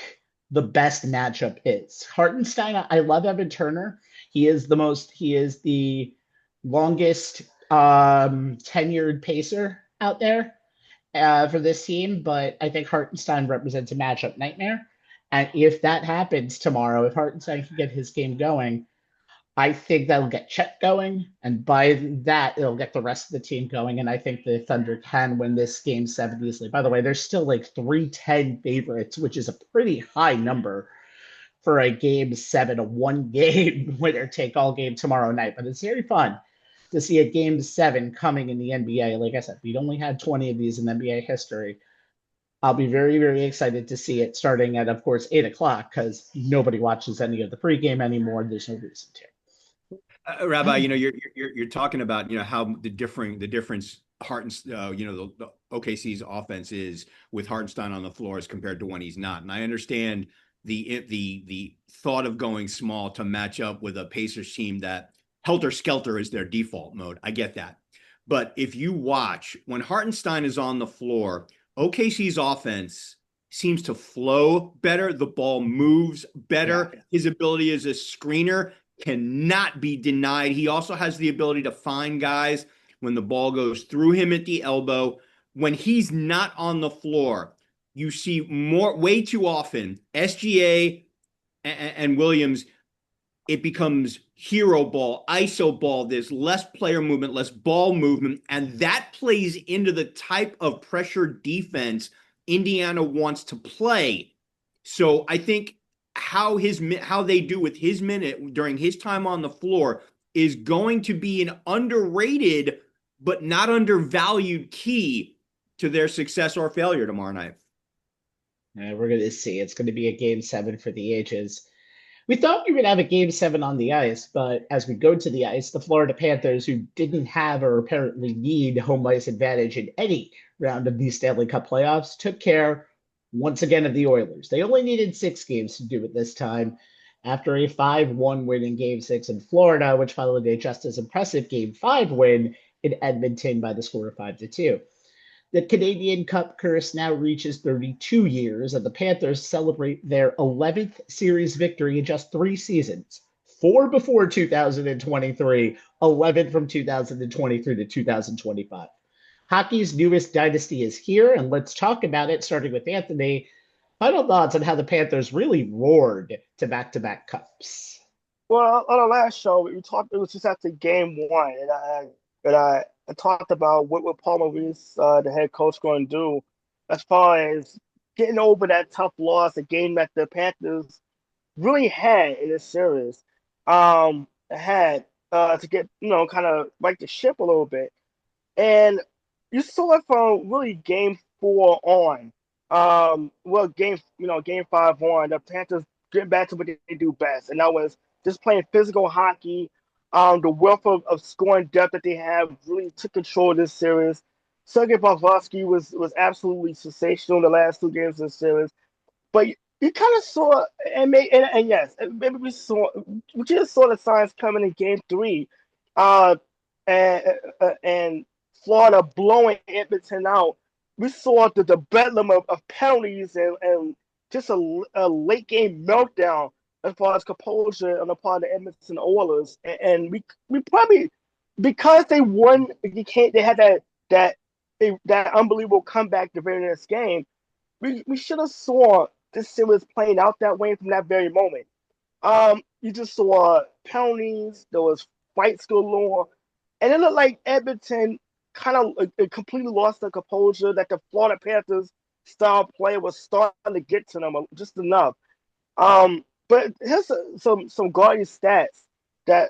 [SPEAKER 1] the best matchup is. Hartenstein, I love Evan Turner. He is the longest tenured pacer out there for this team, but I think Hartenstein represents a matchup nightmare. And if that happens tomorrow, if Hartenstein can get his game going, I think that'll get Chet going, and by that, it'll get the rest of the team going. And I think the Thunder can win this game 7 easily. By the way, there's still like 310 favorites, which is a pretty high number for a game 7, a 1-game winner take all game tomorrow night. But it's very fun to see a game 7 coming in the NBA. Like I said, we'd only had 20 of these in NBA history. I'll be very, very excited to see it starting at, of course, 8 o'clock because nobody watches any of the pregame anymore. There's no reason to.
[SPEAKER 3] Rabbi, you're talking about how the difference the OKC's offense is with Hartenstein on the floor as compared to when he's not, and I understand the thought of going small to match up with a Pacers team that helter skelter is their default mode. I get that, but if you watch when Hartenstein is on the floor, OKC's offense seems to flow better. The ball moves better. Yeah. His ability as a screener cannot be denied. He also has the ability to find guys when the ball goes through him at the elbow. when he's not on the floor, you see way too often SGA and Williams. It becomes hero ball, ISO ball. There's less player movement, less ball movement, and that plays into the type of pressure defense Indiana wants to play. So I think how they do with his minute during his time on the floor is going to be an underrated but not undervalued key to their success or failure tomorrow night.
[SPEAKER 1] We're going to see. It's going to be a game 7 for the ages. We thought we would have a game 7 on the ice, but as we go to the ice, the Florida Panthers, who didn't have or apparently need home ice advantage in any round of these Stanley Cup playoffs, took care once again of the Oilers. They only needed 6 games to do it this time after a 5-1 win in game 6 in Florida, which followed a just as impressive game 5 win in Edmonton by the score of 5-2. The Canadian Cup curse now reaches 32 years, and the Panthers celebrate their 11th series victory in just 3 seasons. 4 before 2023, 11 from 2023 to 2025. Hockey's newest dynasty is here, and let's talk about it, starting with Anthony. Final thoughts on how the Panthers really roared to back-to-back cups.
[SPEAKER 2] Well, on the last show, we talked. It was just after game 1, and I talked about what Paul Maurice, the head coach, going to do as far as getting over that tough loss, a game that the Panthers really had in this series, had to get kind of right the ship a little bit, and you saw it from really game 4 on. Game 5 on, the Panthers getting back to what they do best, and that was just playing physical hockey. The wealth of scoring depth that they have really took control of this series. Sergei Bobrovsky was absolutely sensational in the last 2 games of the series. But you kind of saw, and yes, maybe we just saw the signs coming in game 3, and Florida blowing Edmonton out. We saw the bedlam of penalties and just a late game meltdown as far as composure on the part of the Edmonton Oilers, and we probably, because they won, they had that unbelievable comeback the very next game. We should have saw this series playing out that way from that very moment. You just saw penalties, there was fights galore, and it looked like Edmonton kind of completely lost their composure. That the Florida Panthers style play was starting to get to them just enough. But here's some gaudy stats that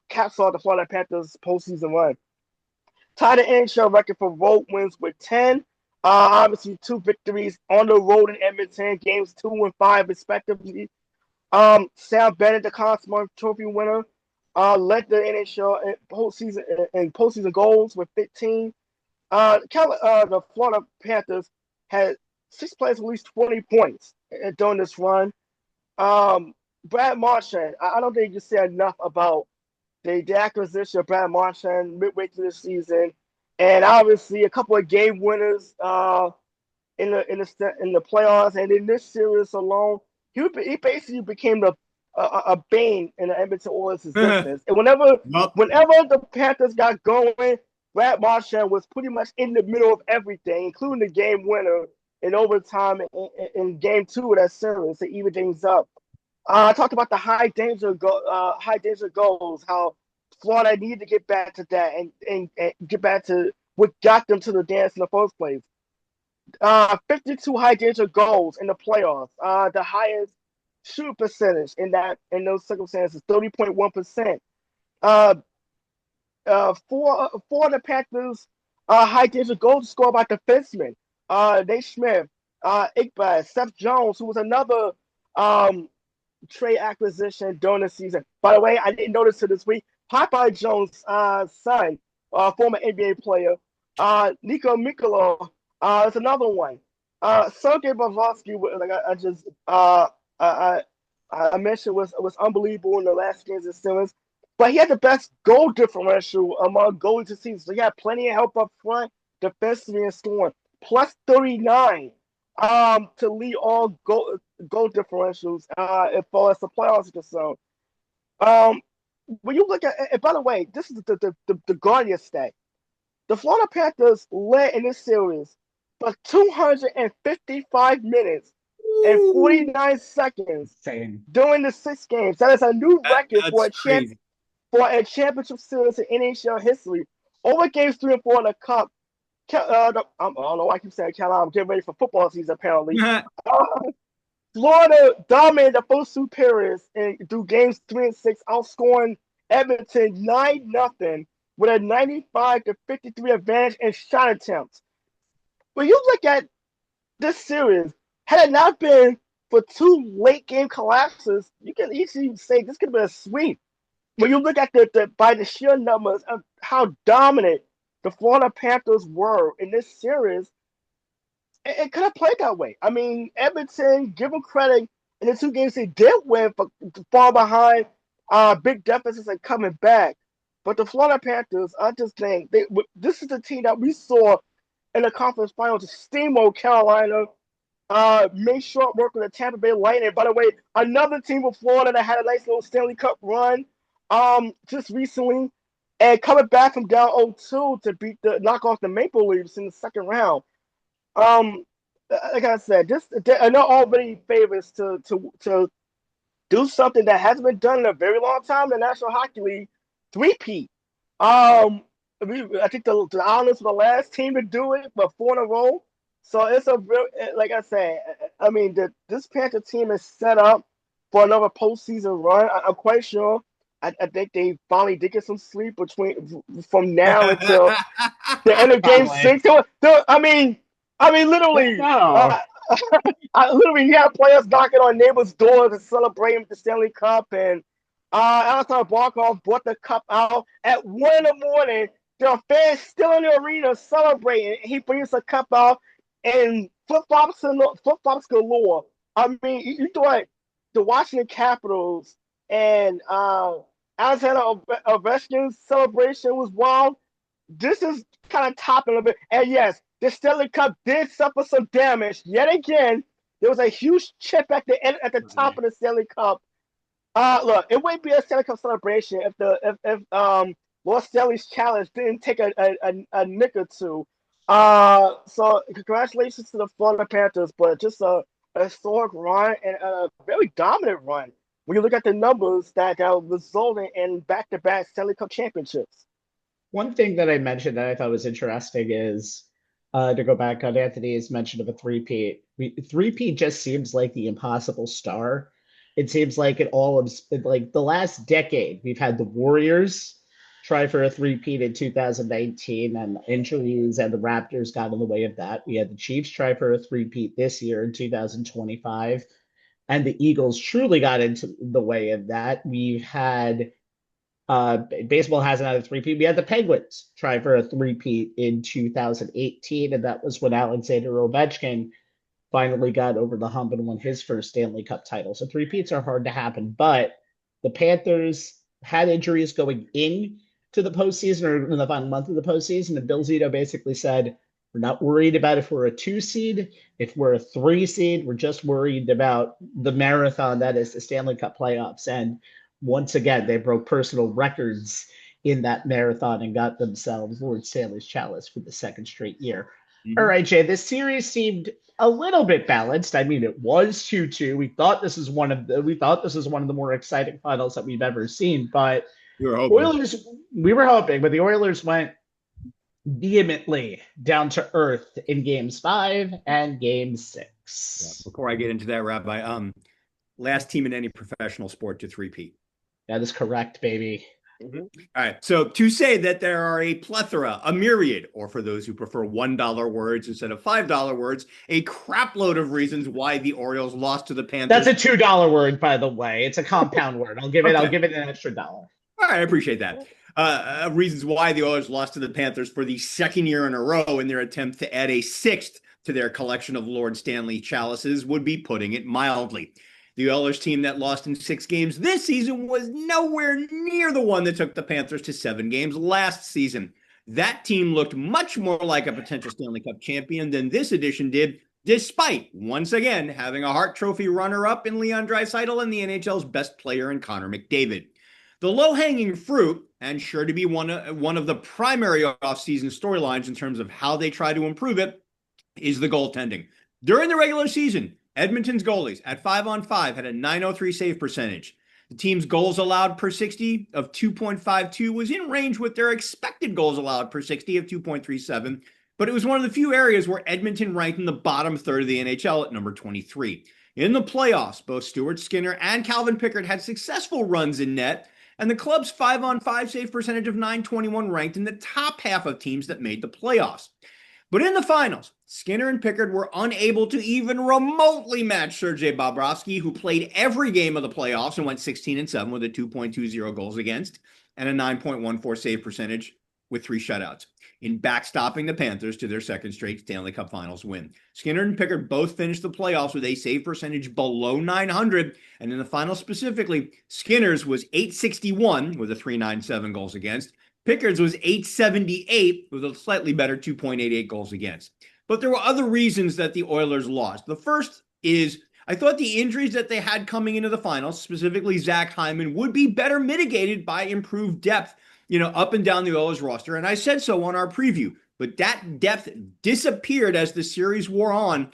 [SPEAKER 2] caps off the Florida Panthers postseason run. Tied the NHL record for road wins with 10. Obviously 2 victories on the road in Edmonton, games 2 and 5 respectively. Sam Bennett, the Conn Smythe Trophy winner, led the NHL in postseason goals with 15. The Florida Panthers had 6 players with at least 20 points during this run. Brad Marchand, I don't think you can say enough about the acquisition of Brad Marchand midway through the season, and obviously a couple of game winners in the playoffs, and in this series alone, he basically became a bane in the Edmonton Oilers' existence. And whenever the Panthers got going, Brad Marchand was pretty much in the middle of everything, including the game winner in overtime in game 2 of that series to even things up. I talked about the high danger goals, how Florida needed to get back to that and get back to what got them to the dance in the first place. 52 high danger goals in the playoffs. The highest shoot percentage in those circumstances, 30.1%. For the Panthers, high danger goals scored by defensemen. Nate Smith, Iqbal, Seth Jones, who was another trade acquisition during the season. By the way, I didn't notice it this week. Popeye Jones' son, former NBA player, Nico Mikolo, is another one. Sergei Bobrovsky, like I mentioned, was unbelievable in the last games of series. But he had the best goal differential among goalies this season. So he had plenty of help up front, defensively, and scoring. Plus 39 to lead all goal differentials as far as the playoffs are concerned. When you look at, and by the way, this is the Guardian stat. The Florida Panthers led in this series for 255 minutes and
[SPEAKER 3] Ooh,
[SPEAKER 2] 49 seconds
[SPEAKER 1] Same.
[SPEAKER 2] during the 6 games. That is a new record
[SPEAKER 3] that's crazy.
[SPEAKER 2] for a championship series in NHL history. Over games 3 and 4 in the Cup. I don't know why I keep saying Carolina. I'm getting ready for football season, apparently. Uh, Florida dominated the first two periods and through games 3 and 6, outscoring Edmonton 9-0 with a 95-53 advantage in shot attempts. When you look at this series, had it not been for two late game collapses, you can easily say this could have been a sweep. When you look at by the sheer numbers of how dominant the Florida Panthers were in this series, it could have played that way. I mean, Edmonton, give them credit in the two games they did win, for fall behind big deficits and coming back. But the Florida Panthers, I just think this is the team that we saw in the conference finals to steamroll Carolina, made short work with the Tampa Bay Lightning. By the way, another team with Florida that had a nice little Stanley Cup run just recently, and coming back from down 0-2 to knock off the Maple Leafs in the second round. Um, like I said, I know already favors to do something that hasn't been done in a very long time in the National Hockey League, three-peat. I think the Islanders were the last team to do it, but 4 in a row. So it's a real, like I said, I mean, this Panther team is set up for another postseason run. I'm quite sure. I think they finally did get some sleep from now until the end of Game
[SPEAKER 1] Probably.
[SPEAKER 2] 6. Literally,
[SPEAKER 1] No.
[SPEAKER 2] literally, you have players knocking on neighbors' doors and celebrating with the Stanley Cup, and Alexander Barkov brought the cup out at 1 in the morning. There are fans still in the arena celebrating. He brings the cup out and flip-flops galore. I mean, you thought the Washington Capitals and Alexander Ovechkin's celebration was wild. This is kind of topping a bit. And yes, the Stanley Cup did suffer some damage. Yet again, there was a huge chip at the top of the Stanley Cup. Look, it wouldn't be a Stanley Cup celebration if Lord Stanley's challenge didn't take a nick or two. So congratulations to the Florida Panthers, but just a historic run and a very dominant run when you look at the numbers that resulted in back-to-back Stanley Cup championships.
[SPEAKER 1] One thing that I mentioned that I thought was interesting is to go back on Anthony's mention of a three-peat. Three-peat just seems like the impossible star. It seems like like the last decade, we've had the Warriors try for a three-peat in 2019, and injuries and the Raptors got in the way of that. We had the Chiefs try for a three-peat this year in 2025, and the Eagles truly got into the way of that. We've had baseball hasn't had a three-peat. We had the Penguins try for a three-peat in 2018, and that was when Alexander Ovechkin finally got over the hump and won his first Stanley Cup title. So three-peats are hard to happen, but the Panthers had injuries going in to the postseason or in the final month of the postseason, and Bill Zito basically said, we're not worried about if we're a 2 seed. If we're a 3 seed, we're just worried about the marathon that is the Stanley Cup playoffs. And once again, they broke personal records in that marathon and got themselves Lord Stanley's chalice for the second straight year. Mm-hmm. All right, Jay, this series seemed a little bit balanced. I mean, it was 2-2. We thought this was one of the more exciting finals that we've ever seen, but we were hoping, but the Oilers went vehemently down to earth in games 5 and game 6.
[SPEAKER 3] Yeah, before I get into that, Rabbi, last team in any professional sport to three-peat.
[SPEAKER 1] That is correct, baby.
[SPEAKER 3] Mm-hmm. All right. So to say that there are a plethora, a myriad, or for those who prefer $1 words instead of $5 words, a crap load of reasons why the Orioles lost to the Panthers.
[SPEAKER 1] That's a $2 word, by the way. It's a compound word. I'll give it an extra dollar.
[SPEAKER 3] All right, I appreciate that. Reasons why the Oilers lost to the Panthers for the second year in a row in their attempt to add a sixth to their collection of Lord Stanley chalices would be putting it mildly. The Oilers team that lost in 6 games this season was nowhere near the one that took the Panthers to 7 games last season. That team looked much more like a potential Stanley Cup champion than this edition did, despite, once again, having a Hart Trophy runner-up in Leon Draisaitl and the NHL's best player in Connor McDavid. The low-hanging fruit, and sure to be one of the primary offseason storylines in terms of how they try to improve it, is the goaltending. During the regular season, Edmonton's goalies at 5-on-5 had a .903 save percentage. The team's goals allowed per 60 of 2.52 was in range with their expected goals allowed per 60 of 2.37, but it was one of the few areas where Edmonton ranked in the bottom third of the NHL at number 23. In the playoffs, both Stuart Skinner and Calvin Pickard had successful runs in net, and the club's 5-on-5 save percentage of .921 ranked in the top half of teams that made the playoffs. But in the finals, Skinner and Pickard were unable to even remotely match Sergei Bobrovsky, who played every game of the playoffs and went 16-7 with a 2.20 goals against and a 9.14 save percentage with 3 shutouts, in backstopping the Panthers to their second straight Stanley Cup Finals win. Skinner and Pickard both finished the playoffs with a save percentage below .900, and in the finals specifically, Skinner's was .861 with a 3.97 goals against. Pickard's was .878 with a slightly better 2.88 goals against. But there were other reasons that the Oilers lost. The first is I thought the injuries that they had coming into the finals, specifically Zach Hyman, would be better mitigated by improved depth, up and down the Oilers roster. And I said so on our preview, but that depth disappeared as the series wore on.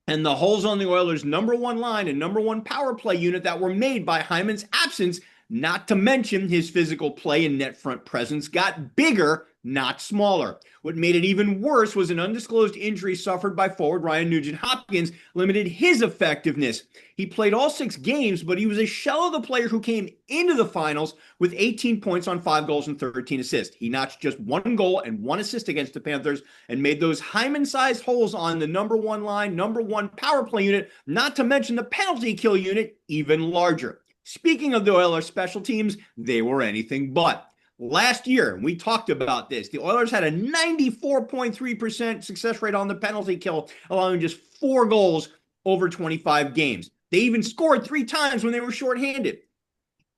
[SPEAKER 3] And the holes on the Oilers' number 1 line and number 1 power play unit that were made by Hyman's absence, not to mention his physical play and net front presence, got bigger, not smaller. What made it even worse was an undisclosed injury suffered by forward Ryan Nugent-Hopkins limited his effectiveness. He played all 6 games, but he was a shell of the player who came into the finals with 18 points on 5 goals and 13 assists. He notched just 1 goal and 1 assist against the Panthers and made those Hyman-sized holes on the number 1 line, number 1 power play unit, not to mention the penalty kill unit, even larger. Speaking of the Oilers special teams, they were anything but. Last year, we talked about this. The Oilers had a 94.3% success rate on the penalty kill, allowing just 4 goals over 25 games. They even scored 3 times when they were shorthanded.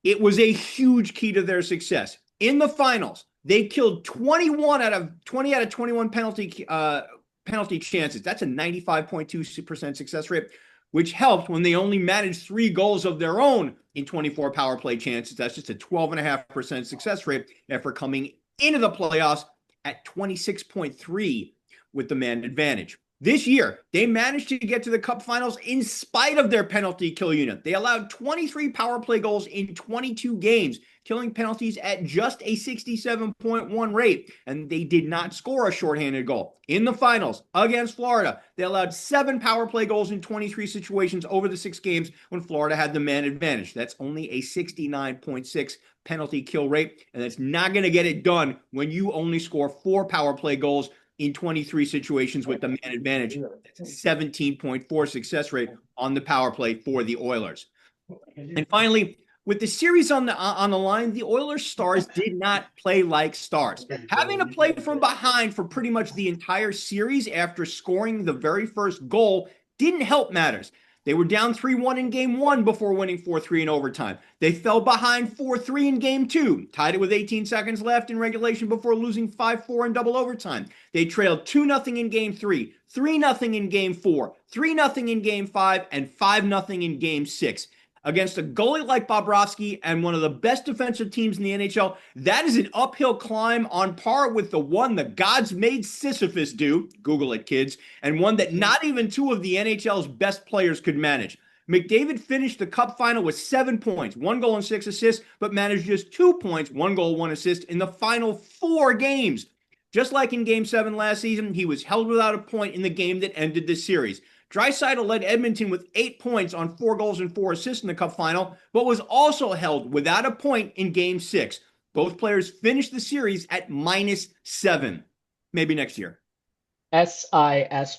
[SPEAKER 3] It was a huge key to their success. In the finals, they killed 20 out of 21 penalty chances. That's a 95.2% success rate, which helped when they only managed 3 goals of their own in 24 power play chances. That's just a 12.5% success rate after coming into the playoffs at 26.3 with the man advantage. This year, they managed to get to the Cup Finals in spite of their penalty kill unit. They allowed 23 power play goals in 22 games, killing penalties at just a 67.1 rate, and they did not score a shorthanded goal. In the finals against Florida, they allowed 7 power play goals in 23 situations over the 6 games when Florida had the man advantage. That's only a 69.6 penalty kill rate, and that's not going to get it done when you only score 4 power play goals in 23 situations with the man advantage. That's a 17.4 success rate on the power play for the Oilers. And finally, with the series on the line, the Oilers stars did not play like stars. Having to play from behind for pretty much the entire series after scoring the very first goal didn't help matters. They were down 3-1 in Game 1 before winning 4-3 in overtime. They fell behind 4-3 in Game 2, tied it with 18 seconds left in regulation before losing 5-4 in double overtime. They trailed 2-0 in Game 3, 3-0 in Game 4, 3-0 in Game 5, and 5-0 in Game 6. Against a goalie like Bobrovsky and one of the best defensive teams in the NHL, that is an uphill climb on par with the one the gods made Sisyphus do, Google it, kids, and one that not even 2 of the NHL's best players could manage. McDavid finished the Cup final with 7 points, 1 goal and 6 assists, but managed just 2 points, 1 goal, 1 assist in the final 4 games. Just like in Game 7 last season, he was held without a point in the game that ended the series. Draisaitl led Edmonton with 8 points on 4 goals and 4 assists in the Cup final, but was also held without a point in Game 6. Both players finished the series at -7. Maybe next year.
[SPEAKER 1] Sisyphus,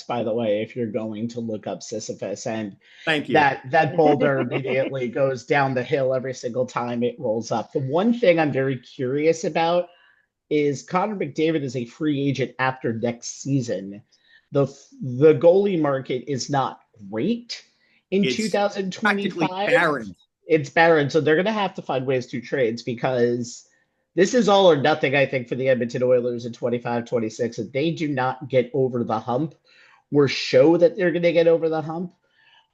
[SPEAKER 1] by the way, if you're going to look up Sisyphus. And
[SPEAKER 3] thank you.
[SPEAKER 1] That boulder immediately goes down the hill every single time it rolls up. The one thing I'm very curious about is Connor McDavid is a free agent after next season. The goalie market is not great in 2025.
[SPEAKER 3] Barren.
[SPEAKER 1] It's barren, so they're going to have to find ways to trades because this is all or nothing, I think, for the Edmonton Oilers in 25-26. If they do not get over the hump or show that they're going to get over the hump,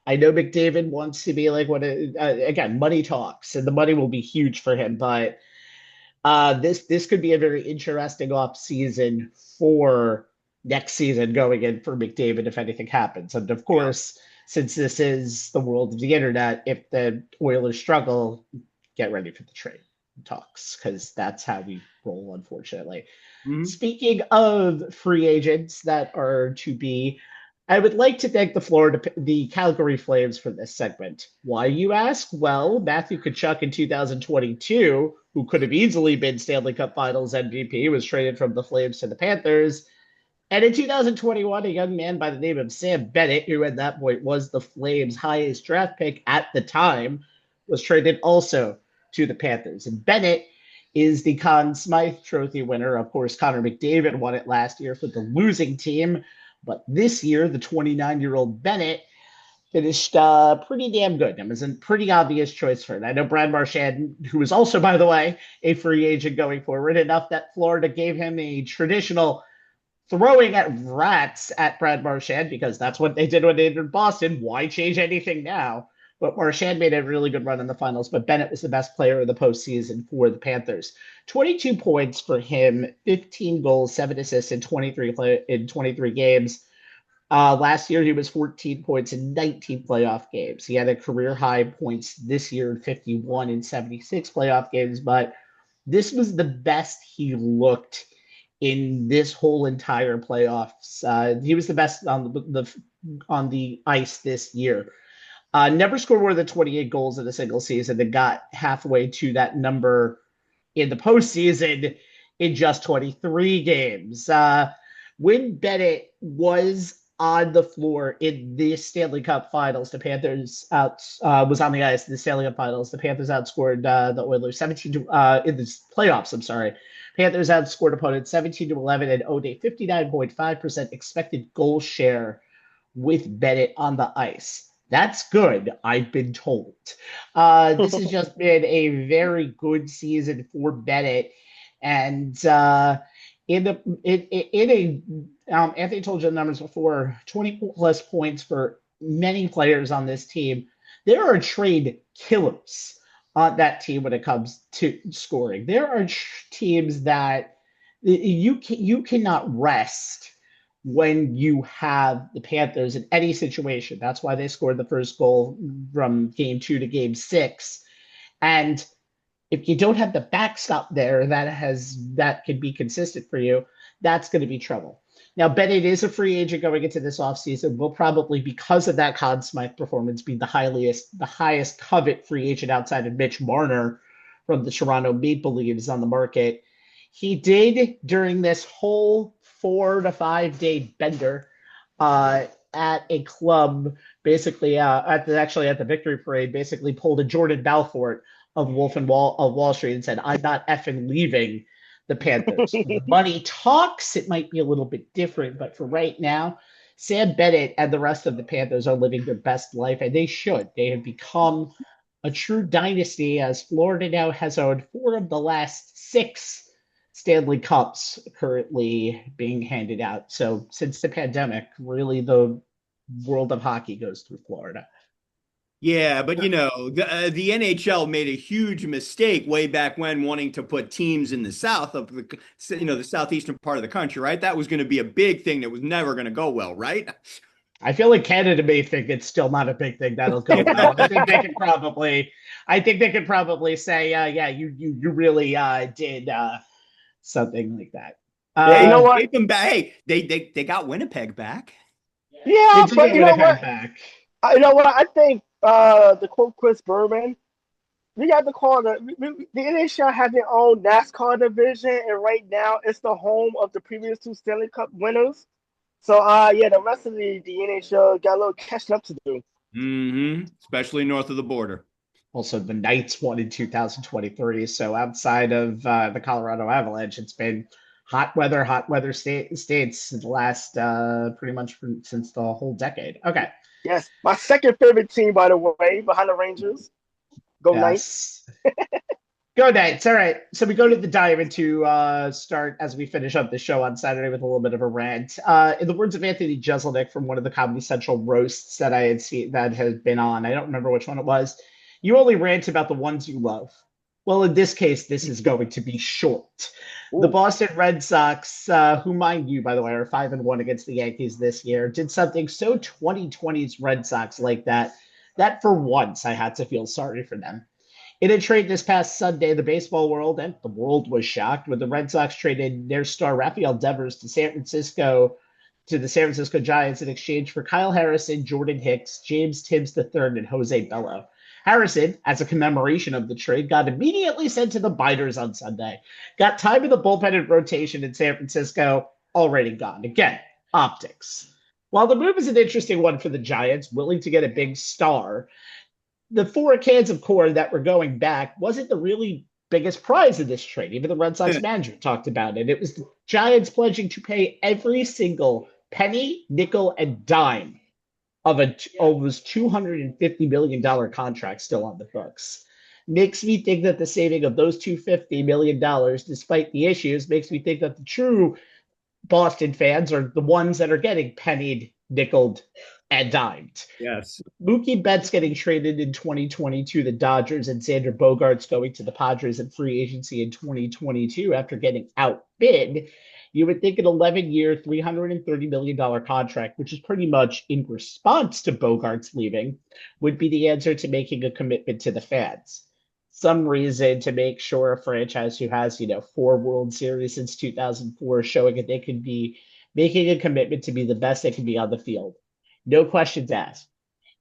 [SPEAKER 1] I know McDavid wants to be like again, money talks, and the money will be huge for him. But this could be a very interesting off season for next season going in for McDavid if anything happens. And of
[SPEAKER 3] Yeah.
[SPEAKER 1] course, since this is the world of the internet, if the Oilers struggle, get ready for the trade talks because that's how we roll, unfortunately.
[SPEAKER 3] Mhm.
[SPEAKER 1] Speaking of free agents that are to be, I would like to thank the Calgary Flames for this segment. Why, you ask? Well, Matthew Tkachuk in 2022, who could have easily been Stanley Cup Finals MVP, was traded from the Flames to the Panthers. And in 2021, a young man by the name of Sam Bennett, who at that point was the Flames' highest draft pick at the time, was traded also to the Panthers. And Bennett is the Conn Smythe Trophy winner. Of course, Connor McDavid won it last year for the losing team. But this year, the 29-year-old Bennett finished pretty damn good. It was a pretty obvious choice for it. I know Brad Marchand, who was also, by the way, a free agent going forward, enough that Florida gave him a traditional throwing at rats at Brad Marchand because that's what they did when they entered Boston. Why change anything now? But Marchand made a really good run in the finals, but Bennett was the best player of the postseason for the Panthers. 22 points for him, 15 goals, 7 assists in 23 games. Last year, he was 14 points in 19 playoff games. He had a career high points this year in 51 in 76 playoff games, but this was the best he looked in this whole entire playoffs. He was the best on the ice this year. Never scored more than 28 goals in a single season and got halfway to that number in the postseason in just 23 games. When Bennett was on the floor in the Stanley Cup Finals, the Panthers was on the ice in the Stanley Cup Finals. The Panthers outscored the Oilers 17 to in the playoffs. I'm sorry. Panthers outscored opponents 17 to 11 and owed a 59.5% expected goal share with Bennett on the ice. That's good, I've been told. This has just been a very good season for Bennett, and Anthony told you the numbers before, 20 plus points for many players on this team. There are trade killers on that team when it comes to scoring. There are teams that you cannot rest when you have the Panthers in any situation. That's why they scored the first goal from game 2 to game 6. And if you don't have the backstop there that can be consistent for you, that's going to be trouble. Now, Bennett is a free agent going into this offseason. Will probably, because of that Conn Smythe performance, be the highest covet free agent outside of Mitch Marner from the Toronto Maple Leafs on the market. He did, during this whole 4 to 5 day bender at a club, basically at the Victory Parade, basically pulled a Jordan Belfort of Wall Street and said, "I'm not effing leaving the Panthers." Money talks, it might be a little bit different, but for right now, Sam Bennett and the rest of the Panthers are living their best life, and they should. They have become a true dynasty as Florida now has owned 4 of the last 6 Stanley Cups currently being handed out. So since the pandemic, really the world of hockey goes through Florida.
[SPEAKER 3] Yeah, but the NHL made a huge mistake way back when, wanting to put teams in the south of the southeastern part of the country, right? That was going to be a big thing that was never going to go well, right?
[SPEAKER 1] I feel like Canada may think it's still not a big thing that'll go well. I think they could probably say, yeah, you really did something like that.
[SPEAKER 2] You know what?
[SPEAKER 3] Them back. Hey, they got Winnipeg back.
[SPEAKER 2] Yeah, but you know what? I think to quote Chris Berman, we got to call the NHL has their own NASCAR division, and right now it's the home of the previous 2 Stanley Cup winners. So the rest of the NHL got a little catching up to do.
[SPEAKER 3] Mm-hmm. Especially north of the border.
[SPEAKER 1] Also, the Knights won in 2023. So outside of the Colorado Avalanche, it's been hot weather states the last pretty much since the whole decade. Okay.
[SPEAKER 2] Yes, my second favorite team, by the way, behind the Rangers. Go Knights.
[SPEAKER 1] Go Knights. All right. So we go to the diamond to start as we finish up the show on Saturday with a little bit of a rant. In the words of Anthony Jeselnik from one of the Comedy Central roasts that I had seen that has been on, I don't remember which one it was. You only rant about the ones you love. Well, in this case, this is going to be short. The
[SPEAKER 2] Ooh.
[SPEAKER 1] Boston Red Sox, who mind you, by the way, are 5-1 against the Yankees this year, did something so 2020's Red Sox like that, that for once I had to feel sorry for them. In a trade this past Sunday, the baseball world and the world was shocked when the Red Sox traded their star Rafael Devers to the San Francisco Giants in exchange for Kyle Harrison, Jordan Hicks, James Tibbs III, and Jose Bello. Harrison, as a commemoration of the trade, got immediately sent to the minors on Sunday. Got time in the bullpen and rotation in San Francisco, already gone. Again, optics. While the move is an interesting one for the Giants, willing to get a big star, the four cans of corn that were going back wasn't the really biggest prize in this trade. Even the Red Sox manager talked about it. It was the Giants pledging to pay every single penny, nickel, and dime of a almost $250 million contract still on the books. Makes me think that the saving of those $250 million, despite the issues, makes me think that the true Boston fans are the ones that are getting pennied, nickeled, and dimed.
[SPEAKER 3] Yes.
[SPEAKER 1] Mookie Betts getting traded in 2020 to the Dodgers and Xander Bogaerts going to the Padres in free agency in 2022 after getting outbid. You would think an 11-year, $330 million contract, which is pretty much in response to Bogaerts leaving, would be the answer to making a commitment to the fans. Some reason to make sure a franchise who has, 4 World Series since 2004 showing that they could be making a commitment to be the best they can be on the field. No questions asked.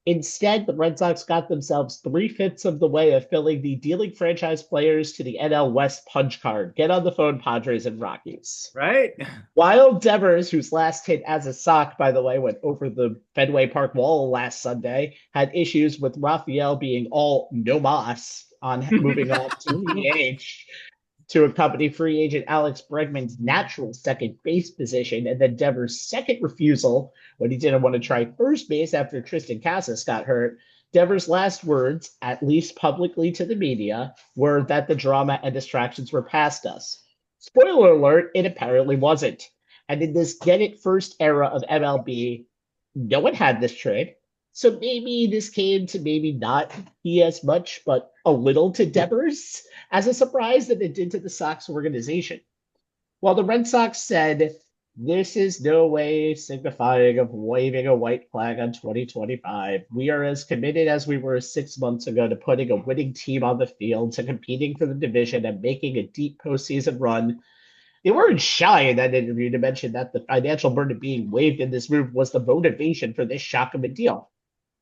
[SPEAKER 1] Instead, the Red Sox got themselves 3/5 of the way of filling the dealing franchise players to the NL West punch card. Get on the phone, Padres and Rockies.
[SPEAKER 3] Right?
[SPEAKER 1] While Devers, whose last hit as a Sox, by the way, went over the Fenway Park wall last Sunday, had issues with Rafael being all no mas on moving on to DH to accompany free agent Alex Bregman's natural second base position, and then Devers' second refusal when he didn't want to try first base after Tristan Casas got hurt. Devers' last words, at least publicly to the media, were that the drama and distractions were past us. Spoiler alert, it apparently wasn't. And in this get it first era of MLB, no one had this trade. So maybe this came to maybe not be as much, but a little to Devers as a surprise that it did to the Sox organization. While the Red Sox said, this is no way signifying of waving a white flag on 2025. We are as committed as we were 6 months ago to putting a winning team on the field, to competing for the division and making a deep postseason run. They weren't shy in that interview to mention that the financial burden being waived in this move was the motivation for this shock of a deal.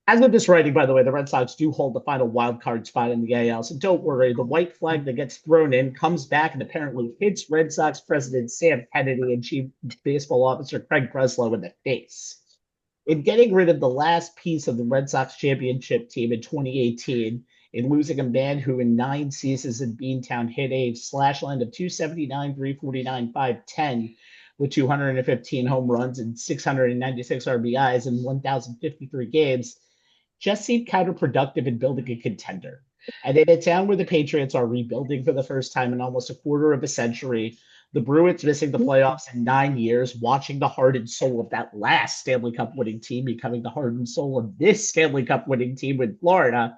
[SPEAKER 1] As of this writing, by the way, the Red Sox do hold the final wild card spot in the AL, so don't worry. The white flag that gets thrown in comes back and apparently hits Red Sox president Sam Kennedy and chief baseball officer Craig Breslow in the face. In getting rid of the last piece of the Red Sox championship team in 2018, in losing a man who in 9 seasons in Beantown hit a slash line of 279, 349, 510, with 215 home runs and 696 RBIs in 1,053 games, just seemed counterproductive in building a contender. And in a town where the Patriots are rebuilding for the first time in almost a quarter of a century, the Bruins missing the playoffs in 9 years, watching the heart and soul of that last Stanley Cup winning team becoming the heart and soul of this Stanley Cup winning team with Florida,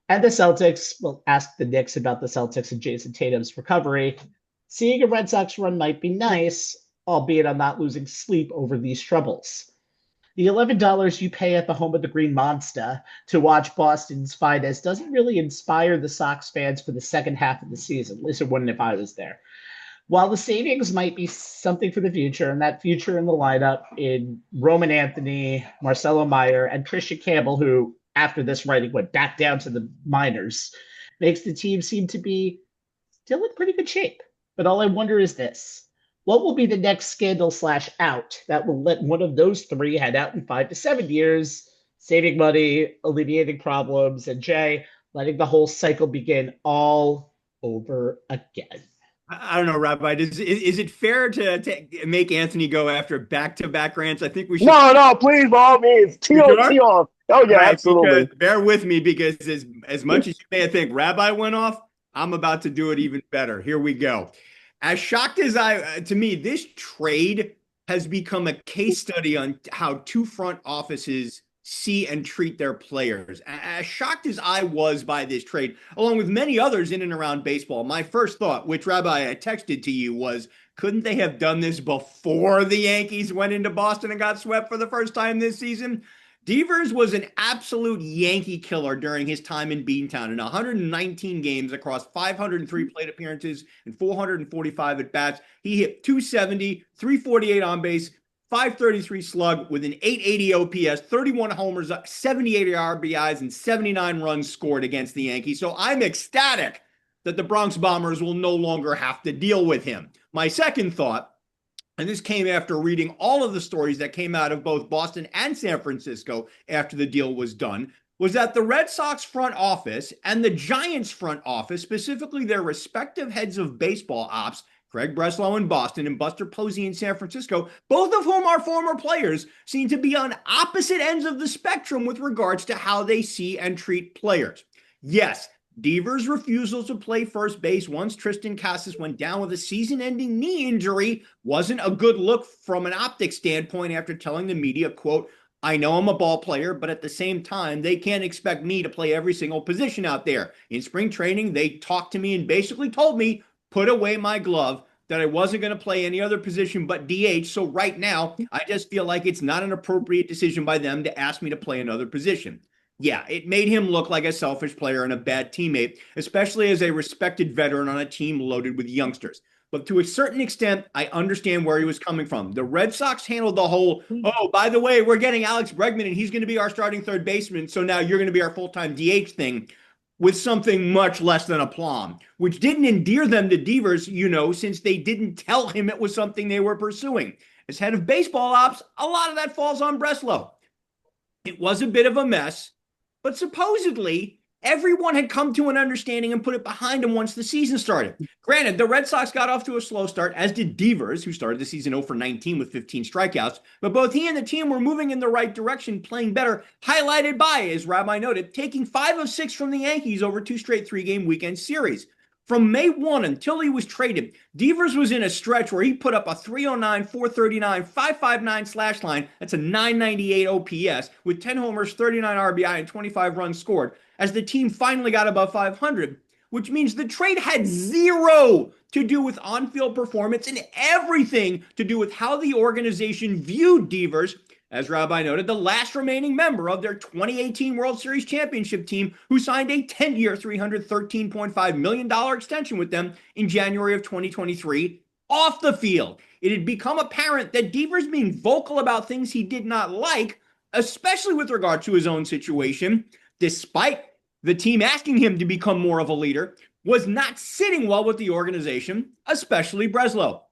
[SPEAKER 1] and the Celtics, well, ask the Knicks about the Celtics and Jason Tatum's recovery. Seeing a Red Sox run might be nice, albeit I'm not losing sleep over these troubles. The $11 you pay at the home of the Green Monster to watch Boston's finest doesn't really inspire the Sox fans for the second half of the season. At least it wouldn't if I was there. While the savings might be something for the future, and that future in the lineup in Roman Anthony, Marcelo Meyer, and Christian Campbell, who after this writing went back down to the minors, makes the team seem to be still in pretty good shape. But all I wonder is this. What will be the next scandal / out that will let one of those three head out in 5 to 7 years, saving money, alleviating problems, and Jay, letting the whole cycle begin all over again?
[SPEAKER 3] I don't know, Rabbi. Is it fair to make Anthony go after back-to-back rants? I think we should.
[SPEAKER 2] No, please, by all means. Tee off. Oh, yeah,
[SPEAKER 3] right,
[SPEAKER 2] absolutely.
[SPEAKER 3] Bear with me, because as much as you may think Rabbi went off, I'm about to do it even better. Here we go. As shocked as to me, this trade has become a case study on how two front offices see and treat their players. As shocked as I was by this trade, along with many others in and around baseball, my first thought, which Rabbi I texted to you, was couldn't they have done this before the Yankees went into Boston and got swept for the first time this season? Devers was an absolute Yankee killer during his time in Beantown in 119 games across 503 plate appearances and 445 at bats. He hit 270, 348 on base, 533 slug with an 880 OPS, 31 homers, 78 RBIs, and 79 runs scored against the Yankees. So I'm ecstatic that the Bronx Bombers will no longer have to deal with him. My second thought, and this came after reading all of the stories that came out of both Boston and San Francisco after the deal was done, was that the Red Sox front office and the Giants front office, specifically their respective heads of baseball ops, Craig Breslow in Boston and Buster Posey in San Francisco, both of whom are former players, seem to be on opposite ends of the spectrum with regards to how they see and treat players. Yes, Devers' refusal to play first base once Tristan Casas went down with a season-ending knee injury wasn't a good look from an optics standpoint after telling the media, quote, I know I'm a ball player, but at the same time, they can't expect me to play every single position out there. In spring training, they talked to me and basically told me, put away my glove, that I wasn't going to play any other position but DH. So right now, I just feel like it's not an appropriate decision by them to ask me to play another position. Yeah, it made him look like a selfish player and a bad teammate, especially as a respected veteran on a team loaded with youngsters. But to a certain extent, I understand where he was coming from. The Red Sox handled the whole, oh, by the way, we're getting Alex Bregman and he's going to be our starting third baseman, so now you're going to be our full-time DH thing with something much less than aplomb, which didn't endear them to Devers, since they didn't tell him it was something they were pursuing. As head of baseball ops, a lot of that falls on Breslow. It was a bit of a mess. But supposedly, everyone had come to an understanding and put it behind them once the season started. Granted, the Red Sox got off to a slow start, as did Devers, who started the season 0 for 19 with 15 strikeouts. But both he and the team were moving in the right direction, playing better, highlighted by, as Rabbi noted, taking 5 of 6 from the Yankees over 2 straight 3-game weekend series. From May 1 until he was traded, Devers was in a stretch where he put up a 309, 439, 559 slash line. That's a 998 OPS with 10 homers, 39 RBI, and 25 runs scored as the team finally got above 500, which means the trade had zero to do with on-field performance and everything to do with how the organization viewed Devers, as Rabbi noted, the last remaining member of their 2018 World Series championship team who signed a 10-year, $313.5 million extension with them in January of 2023 off the field. It had become apparent that Devers being vocal about things he did not like, especially with regard to his own situation, despite the team asking him to become more of a leader, was not sitting well with the organization, especially Breslow.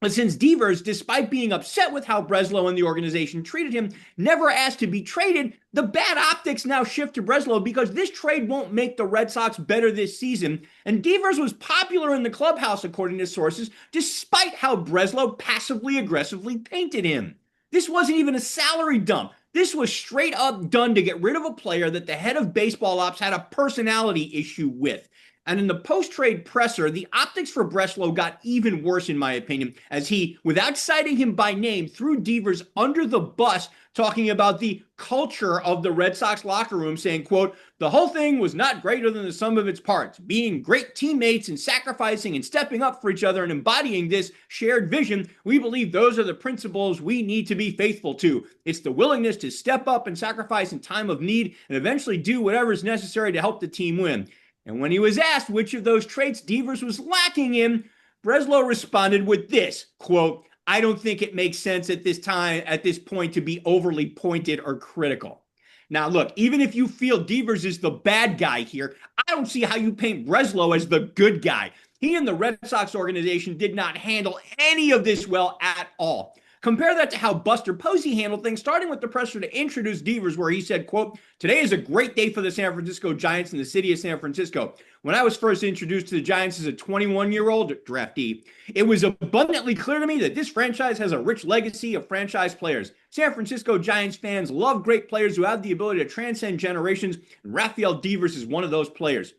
[SPEAKER 3] But since Devers, despite being upset with how Breslow and the organization treated him, never asked to be traded, the bad optics now shift to Breslow because this trade won't make the Red Sox better this season. And Devers was popular in the clubhouse, according to sources, despite how Breslow passively aggressively painted him. This wasn't even a salary dump. This was straight up done to get rid of a player that the head of baseball ops had a personality issue with. And in the post-trade presser, the optics for Breslow got even worse, in my opinion, as he, without citing him by name, threw Devers under the bus, talking about the culture of the Red Sox locker room, saying, quote, the whole thing was not greater than the sum of its parts. Being great teammates and sacrificing and stepping up for each other and embodying this shared vision, we believe those are the principles we need to be faithful to. It's the willingness to step up and sacrifice in time of need and eventually do whatever is necessary to help the team win. And when he was asked which of those traits Devers was lacking in, Breslow responded with this, quote, I don't think it makes sense at this point to be overly pointed or critical. Now, look, even if you feel Devers is the bad guy here, I don't see how you paint Breslow as the good guy. He and the Red Sox organization did not handle any of this well at all. Compare that to how Buster Posey handled things, starting with the presser to introduce Devers, where he said, quote, today is a great day for the San Francisco Giants and the city of San Francisco. When I was first introduced to the Giants as a 21-year-old draftee, it was abundantly clear to me that this franchise has a rich legacy of franchise players. San Francisco Giants fans love great players who have the ability to transcend generations, and Rafael Devers is one of those players.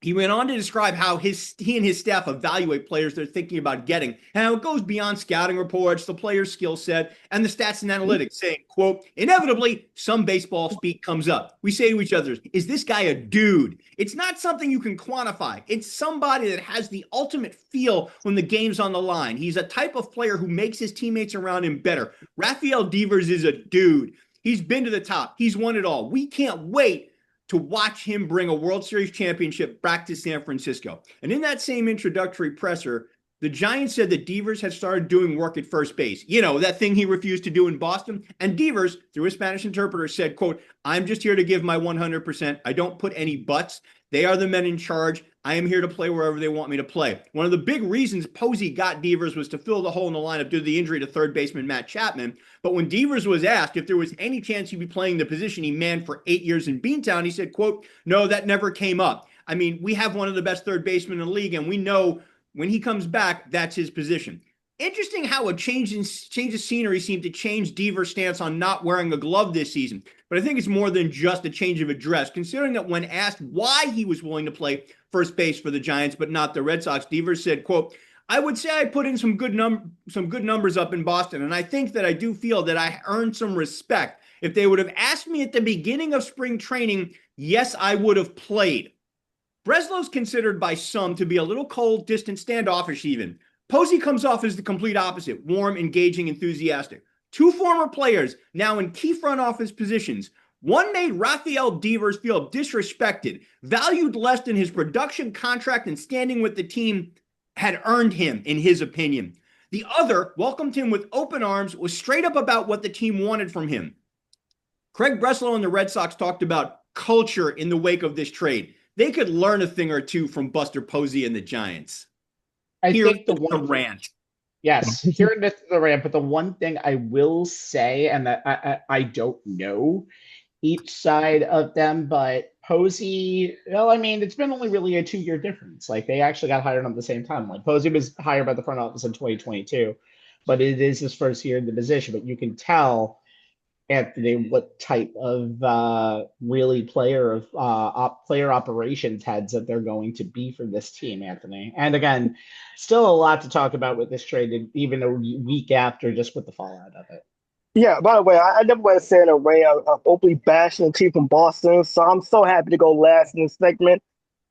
[SPEAKER 3] He went on to describe how he and his staff evaluate players they're thinking about getting, and how it goes beyond scouting reports, the player's skill set, and the stats and analytics, saying, quote, inevitably, some baseball speak comes up. We say to each other, is this guy a dude? It's not something you can quantify. It's somebody that has the ultimate feel when the game's on the line. He's a type of player who makes his teammates around him better. Rafael Devers is a dude. He's been to the top. He's won it all. We can't wait to watch him bring a World Series championship back to San Francisco. And in that same introductory presser, the Giants said that Devers had started doing work at first base. You know, that thing he refused to do in Boston. And Devers, through a Spanish interpreter, said, quote, I'm just here to give my 100%. I don't put any buts. They are the men in charge. I am here to play wherever they want me to play. One of the big reasons Posey got Devers was to fill the hole in the lineup due to the injury to third baseman Matt Chapman. But when Devers was asked if there was any chance he'd be playing the position he manned for 8 years in Beantown, he said, quote, no, that never came up. I mean, we have one of the best third basemen in the league, and we know when he comes back, that's his position. Interesting how a change of scenery seemed to change Devers' stance on not wearing a glove this season. But I think it's more than just a change of address, considering that when asked why he was willing to play first base for the Giants but not the Red Sox, Devers said, quote, I would say I put in some good numbers up in Boston, and I think that I do feel that I earned some respect. If they would have asked me at the beginning of spring training, yes, I would have played. Breslow's considered by some to be a little cold, distant, standoffish even. Posey comes off as the complete opposite, warm, engaging, enthusiastic. Two former players now in key front office positions. One made Rafael Devers feel disrespected, valued less than his production, contract, and standing with the team had earned him, in his opinion. The other welcomed him with open arms, was straight up about what the team wanted from him. Craig Breslow and the Red Sox talked about culture in the wake of this trade. They could learn a thing or two from Buster Posey and the Giants.
[SPEAKER 1] I think the
[SPEAKER 3] rant.
[SPEAKER 1] Yes, hearing this the rant, but the one thing I will say, and that I don't know each side of them, but Posey, well, I mean, it's been only really a 2-year difference. Like they actually got hired on the same time. Like Posey was hired by the front office in 2022, but it is his first year in the position. But you can tell, Anthony, what type of really player operations heads that they're going to be for this team, Anthony. And again, still a lot to talk about with this trade, even a week after, just with the fallout of it.
[SPEAKER 2] Yeah, by the way, I never want to say in a way of openly bashing the team from Boston, so I'm so happy to go last in this segment.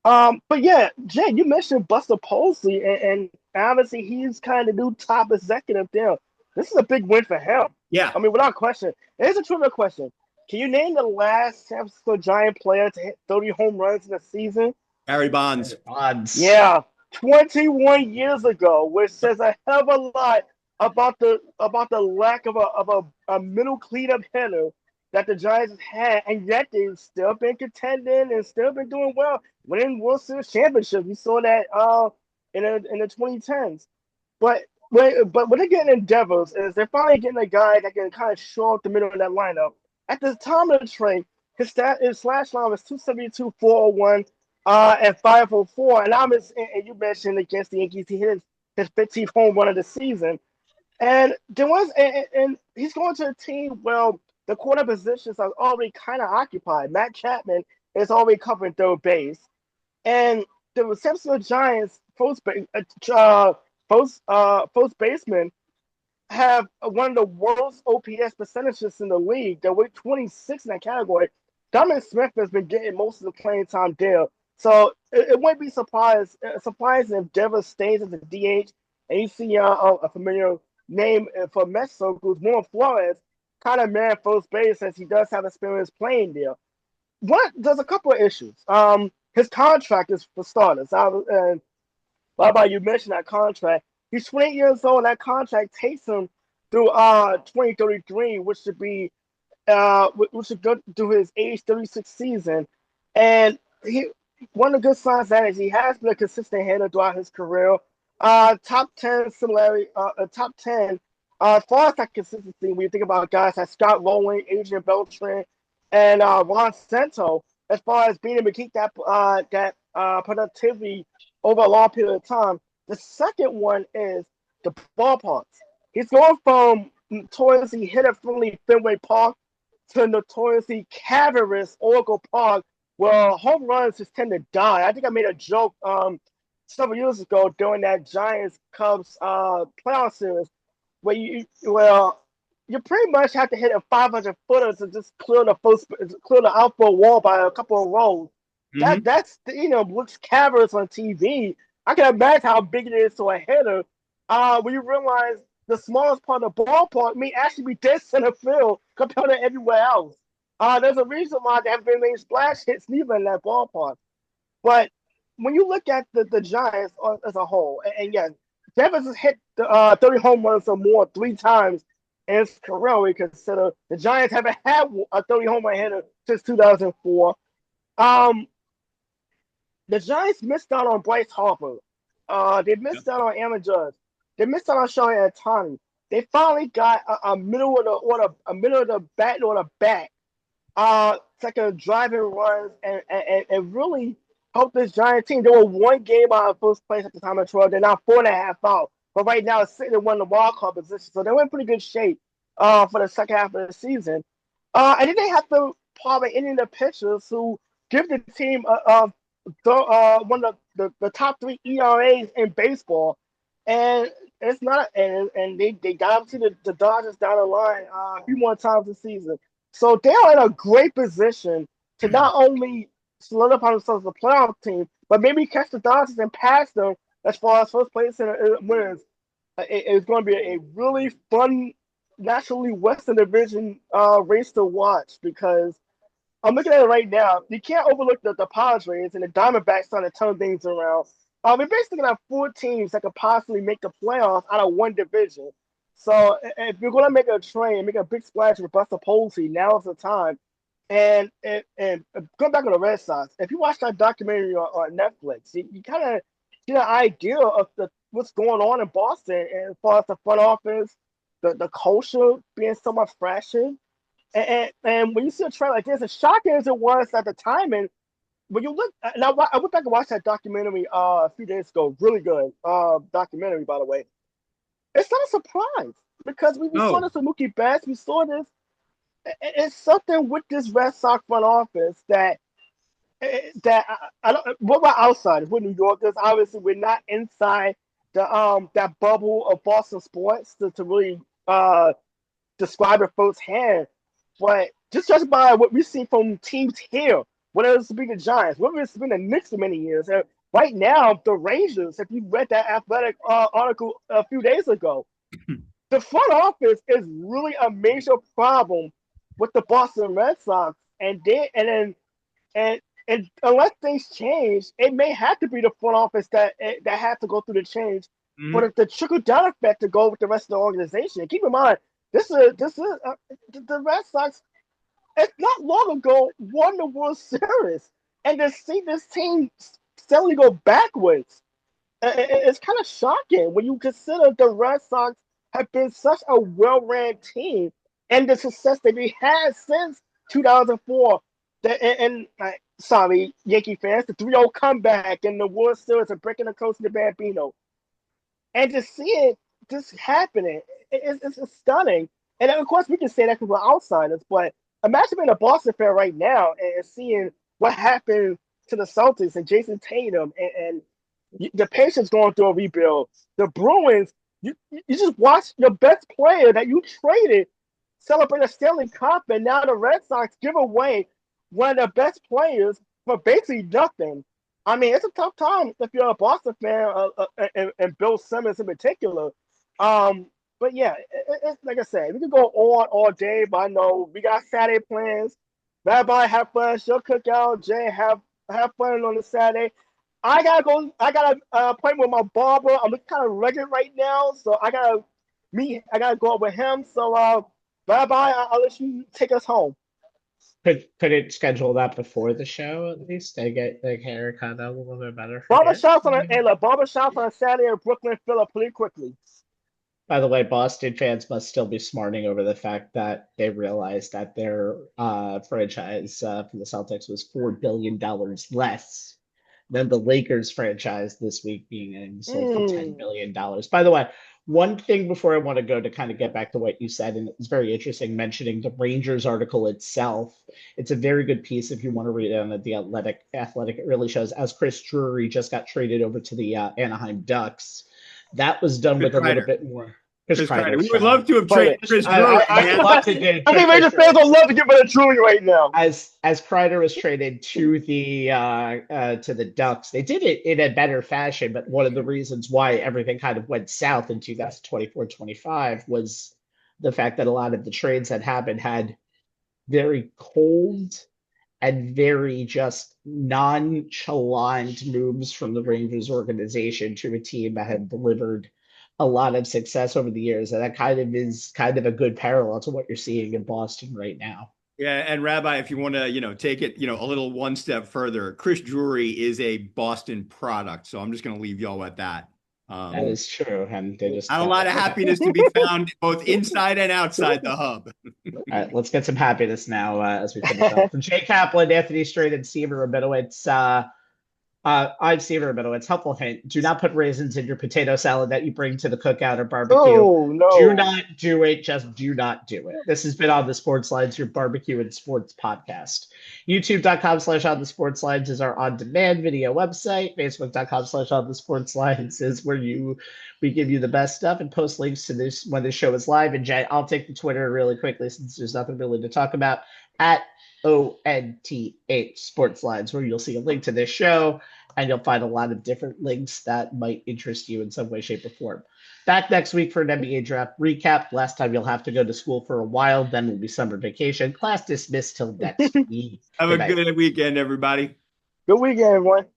[SPEAKER 2] But yeah, Jay, you mentioned Buster Posey, and obviously he's kind of the new top executive there. This is a big win for him.
[SPEAKER 3] Yeah.
[SPEAKER 2] I mean, without question. Here's a trivia question. Can you name the last San Francisco Giant player to hit 30 home runs in a season?
[SPEAKER 3] Barry Bonds.
[SPEAKER 2] Yeah, 21 years ago, which says a hell of a lot about the lack of a middle cleanup hitter that the Giants had, and yet they've still been contending and still been doing well, winning World Series championships. We saw that in the 2010s. But what they're getting in Devers is they're finally getting a guy that can kind of show up the middle of that lineup. At the time of the trade, his slash line was 272, 401, and 504. And you mentioned against the Yankees, he hit his 15th home run of the season. And he's going to a team where the corner positions are already kind of occupied. Matt Chapman is already covering third base, and the San Francisco Giants first baseman have one of the worst OPS percentages in the league. They're 26 in that category. Dominic Smith has been getting most of the playing time there. So it wouldn't be surprising if Devers stays as a DH, and you see a familiar name for Mets circles, Juan Flores, kind of man first base, as he does have experience playing there. There's a couple of issues. His contract is for starters. And Baba, you mentioned that contract. He's 28 years old, and that contract takes him through 2033, which should go through his age 36 season. And one of the good signs that is he has been a consistent hitter throughout his career. Top 10 similarity, top 10. As far as that consistency, when you think about guys like Scott Rowling, Adrian Beltran, and Ron Santo, as far as being able to keep that productivity over a long period of time. The second one is the ballparks. He's going from notoriously hitter-friendly Fenway Park to notoriously cavernous Oracle Park Well, home runs just tend to die. I think I made a joke several years ago during that Giants Cubs playoff series where you pretty much have to hit a 500 footer to just clear the outfield wall by a couple of rows.
[SPEAKER 3] Hmm.
[SPEAKER 2] That's looks cavernous on TV. I can imagine how big it is to a hitter. When you realize the smallest part of the ballpark may actually be dead center field compared to everywhere else. There's a reason why there haven't been many splash hits neither in that ballpark. But when you look at the Giants as a whole, and yeah, Devers has hit 30 home runs or more 3 times in his career. We consider the Giants haven't had a 30 home run hitter since 2004. Um, the Giants missed out on Bryce Harper. They missed out on Aaron Judge. They missed out on Shohei Ohtani. They finally got a middle of the order, a middle of the bat order back. Second driving runs and really helped this Giant team. They were 1 game out of first place at the time of trial. They're now 4.5 out. But right now, it's sitting in one of the wild card positions. So they were in pretty good shape for the second half of the season. And then they have to probably any of the pitchers who give the team one of the top 3 ERAs in baseball. And it's not, and they got up to the Dodgers down the line a few more times this season. So they are in a great position to not only solidify themselves as a playoff team, but maybe catch the Dodgers and pass them as far as first place in winners. It's going to be a really fun National League Western Division race to watch because I'm looking at it right now. You can't overlook the Padres and the Diamondbacks trying to turn things around. We're basically gonna have 4 teams that could possibly make the playoffs out of one division. So if you're gonna make a trade, make a big splash with Buster Posey, now's the time. And going back to the Red Sox, if you watch that documentary on Netflix, you kind of get an idea of what's going on in Boston as far as the front office, the culture being so much fresher. And when you see a trend like this, as shocking as it was at the time, and when you look, now I went back and watched that documentary a few days ago. Really good documentary, by the way. It's not a surprise because we saw
[SPEAKER 3] Oh,
[SPEAKER 2] this with Mookie Betts. We saw this. It's something with this Red Sox front office that I don't. What about outsiders? We're New Yorkers. Obviously, we're not inside that bubble of Boston sports to really describe it firsthand. But just judging by what we see from teams here, whether it's been the Giants, whether it's been the Knicks for many years, right now the Rangers. If you read that athletic article a few days ago, the front office is really a major problem with the Boston Red Sox, and unless things change, it may have to be the front office that has to go through the change for
[SPEAKER 3] mhm.
[SPEAKER 2] the trickle down effect to go with the rest of the organization. And keep in mind, the Red Sox. It's not long ago won the World Series, and to see this team steadily go backwards, it's kind of shocking when you consider the Red Sox have been such a well-ran team and the success that they had since 2004. Sorry, Yankee fans, the 3-0 comeback in the World Series and breaking the coast of the Bambino. And to see it just happening, it's stunning. And of course, we can say that because we're outsiders, but imagine being a Boston fan right now and seeing what happened to the Celtics and Jason Tatum and the Pacers going through a rebuild. The Bruins, you just watch your best player that you traded celebrate a Stanley Cup, and now the Red Sox give away one of the best players for basically nothing. I mean, it's a tough time if you're a Boston fan and Bill Simmons in particular. But yeah, it's like I said, we can go on all day, but I know we got Saturday plans. Rabbi, have fun. She'll cook out. Jay, have fun on the Saturday. I gotta go. I got an appointment with my barber. I'm kind of rugged right now, so I gotta meet. I gotta go up with him. So, Rabbi, I'll let you take us home.
[SPEAKER 1] Could it schedule that before the show at least? I get the hair cut out a little bit better for
[SPEAKER 2] Barber
[SPEAKER 1] him.
[SPEAKER 2] shops on a Saturday in Brooklyn fill up pretty quickly.
[SPEAKER 1] By the way, Boston fans must still be smarting over the fact that they realized that their franchise for the Celtics was $4 billion less Then the Lakers franchise this week being sold for $10 million. By the way, one thing before I want to go to kind of get back to what you said, and it's very interesting mentioning the Rangers article itself. It's a very good piece if you want to read it on the Athletic. It really shows as Chris Drury just got traded over to the Anaheim Ducks. That was done with a little bit more.
[SPEAKER 3] Chris Kreider. We would love to have traded Chris Drury.
[SPEAKER 2] I think Rangers fans would love to get rid of Drury right now.
[SPEAKER 1] As Kreider was traded to the Ducks, they did it in a better fashion. But one of the reasons why everything kind of went south in 2024-25 was the fact that a lot of the trades that happened had very cold and very just nonchalant moves from the Rangers organization to a team that had delivered a lot of success over the years. And that is kind of a good parallel to what you're seeing in Boston right now.
[SPEAKER 3] Yeah. And Rabbi, if you want to, take it, a little one step further, Chris Drury is a Boston product. So I'm just going to leave y'all at that.
[SPEAKER 1] That is true. And they just
[SPEAKER 3] not a lot of happiness to be found both inside and outside the hub.
[SPEAKER 1] All right, let's get some happiness now as we finish up. From Jay Kaplan, Anthony Strait, and Steven Rabinowitz. I'm Steven Rabinowitz. Helpful hint: do not put raisins in your potato salad that you bring to the cookout or barbecue.
[SPEAKER 2] Oh no!
[SPEAKER 1] Do not do it. Just do not do it. This has been On the Sports Lines, your barbecue and sports podcast. YouTube.com/On the Sports Lines is our on-demand video website. Facebook.com/On the Sports Lines is where we give you the best stuff and post links to this when the show is live. And Jay, I'll take the Twitter really quickly since there's nothing really to talk about at ONTH Sports Lines, where you'll see a link to this show and you'll find a lot of different links that might interest you in some way, shape, or form. Back next week for an NBA draft recap. Last time you'll have to go to school for a while, then will be summer vacation. Class dismissed till next week.
[SPEAKER 3] Have a good weekend, everybody.
[SPEAKER 2] Good weekend, everyone.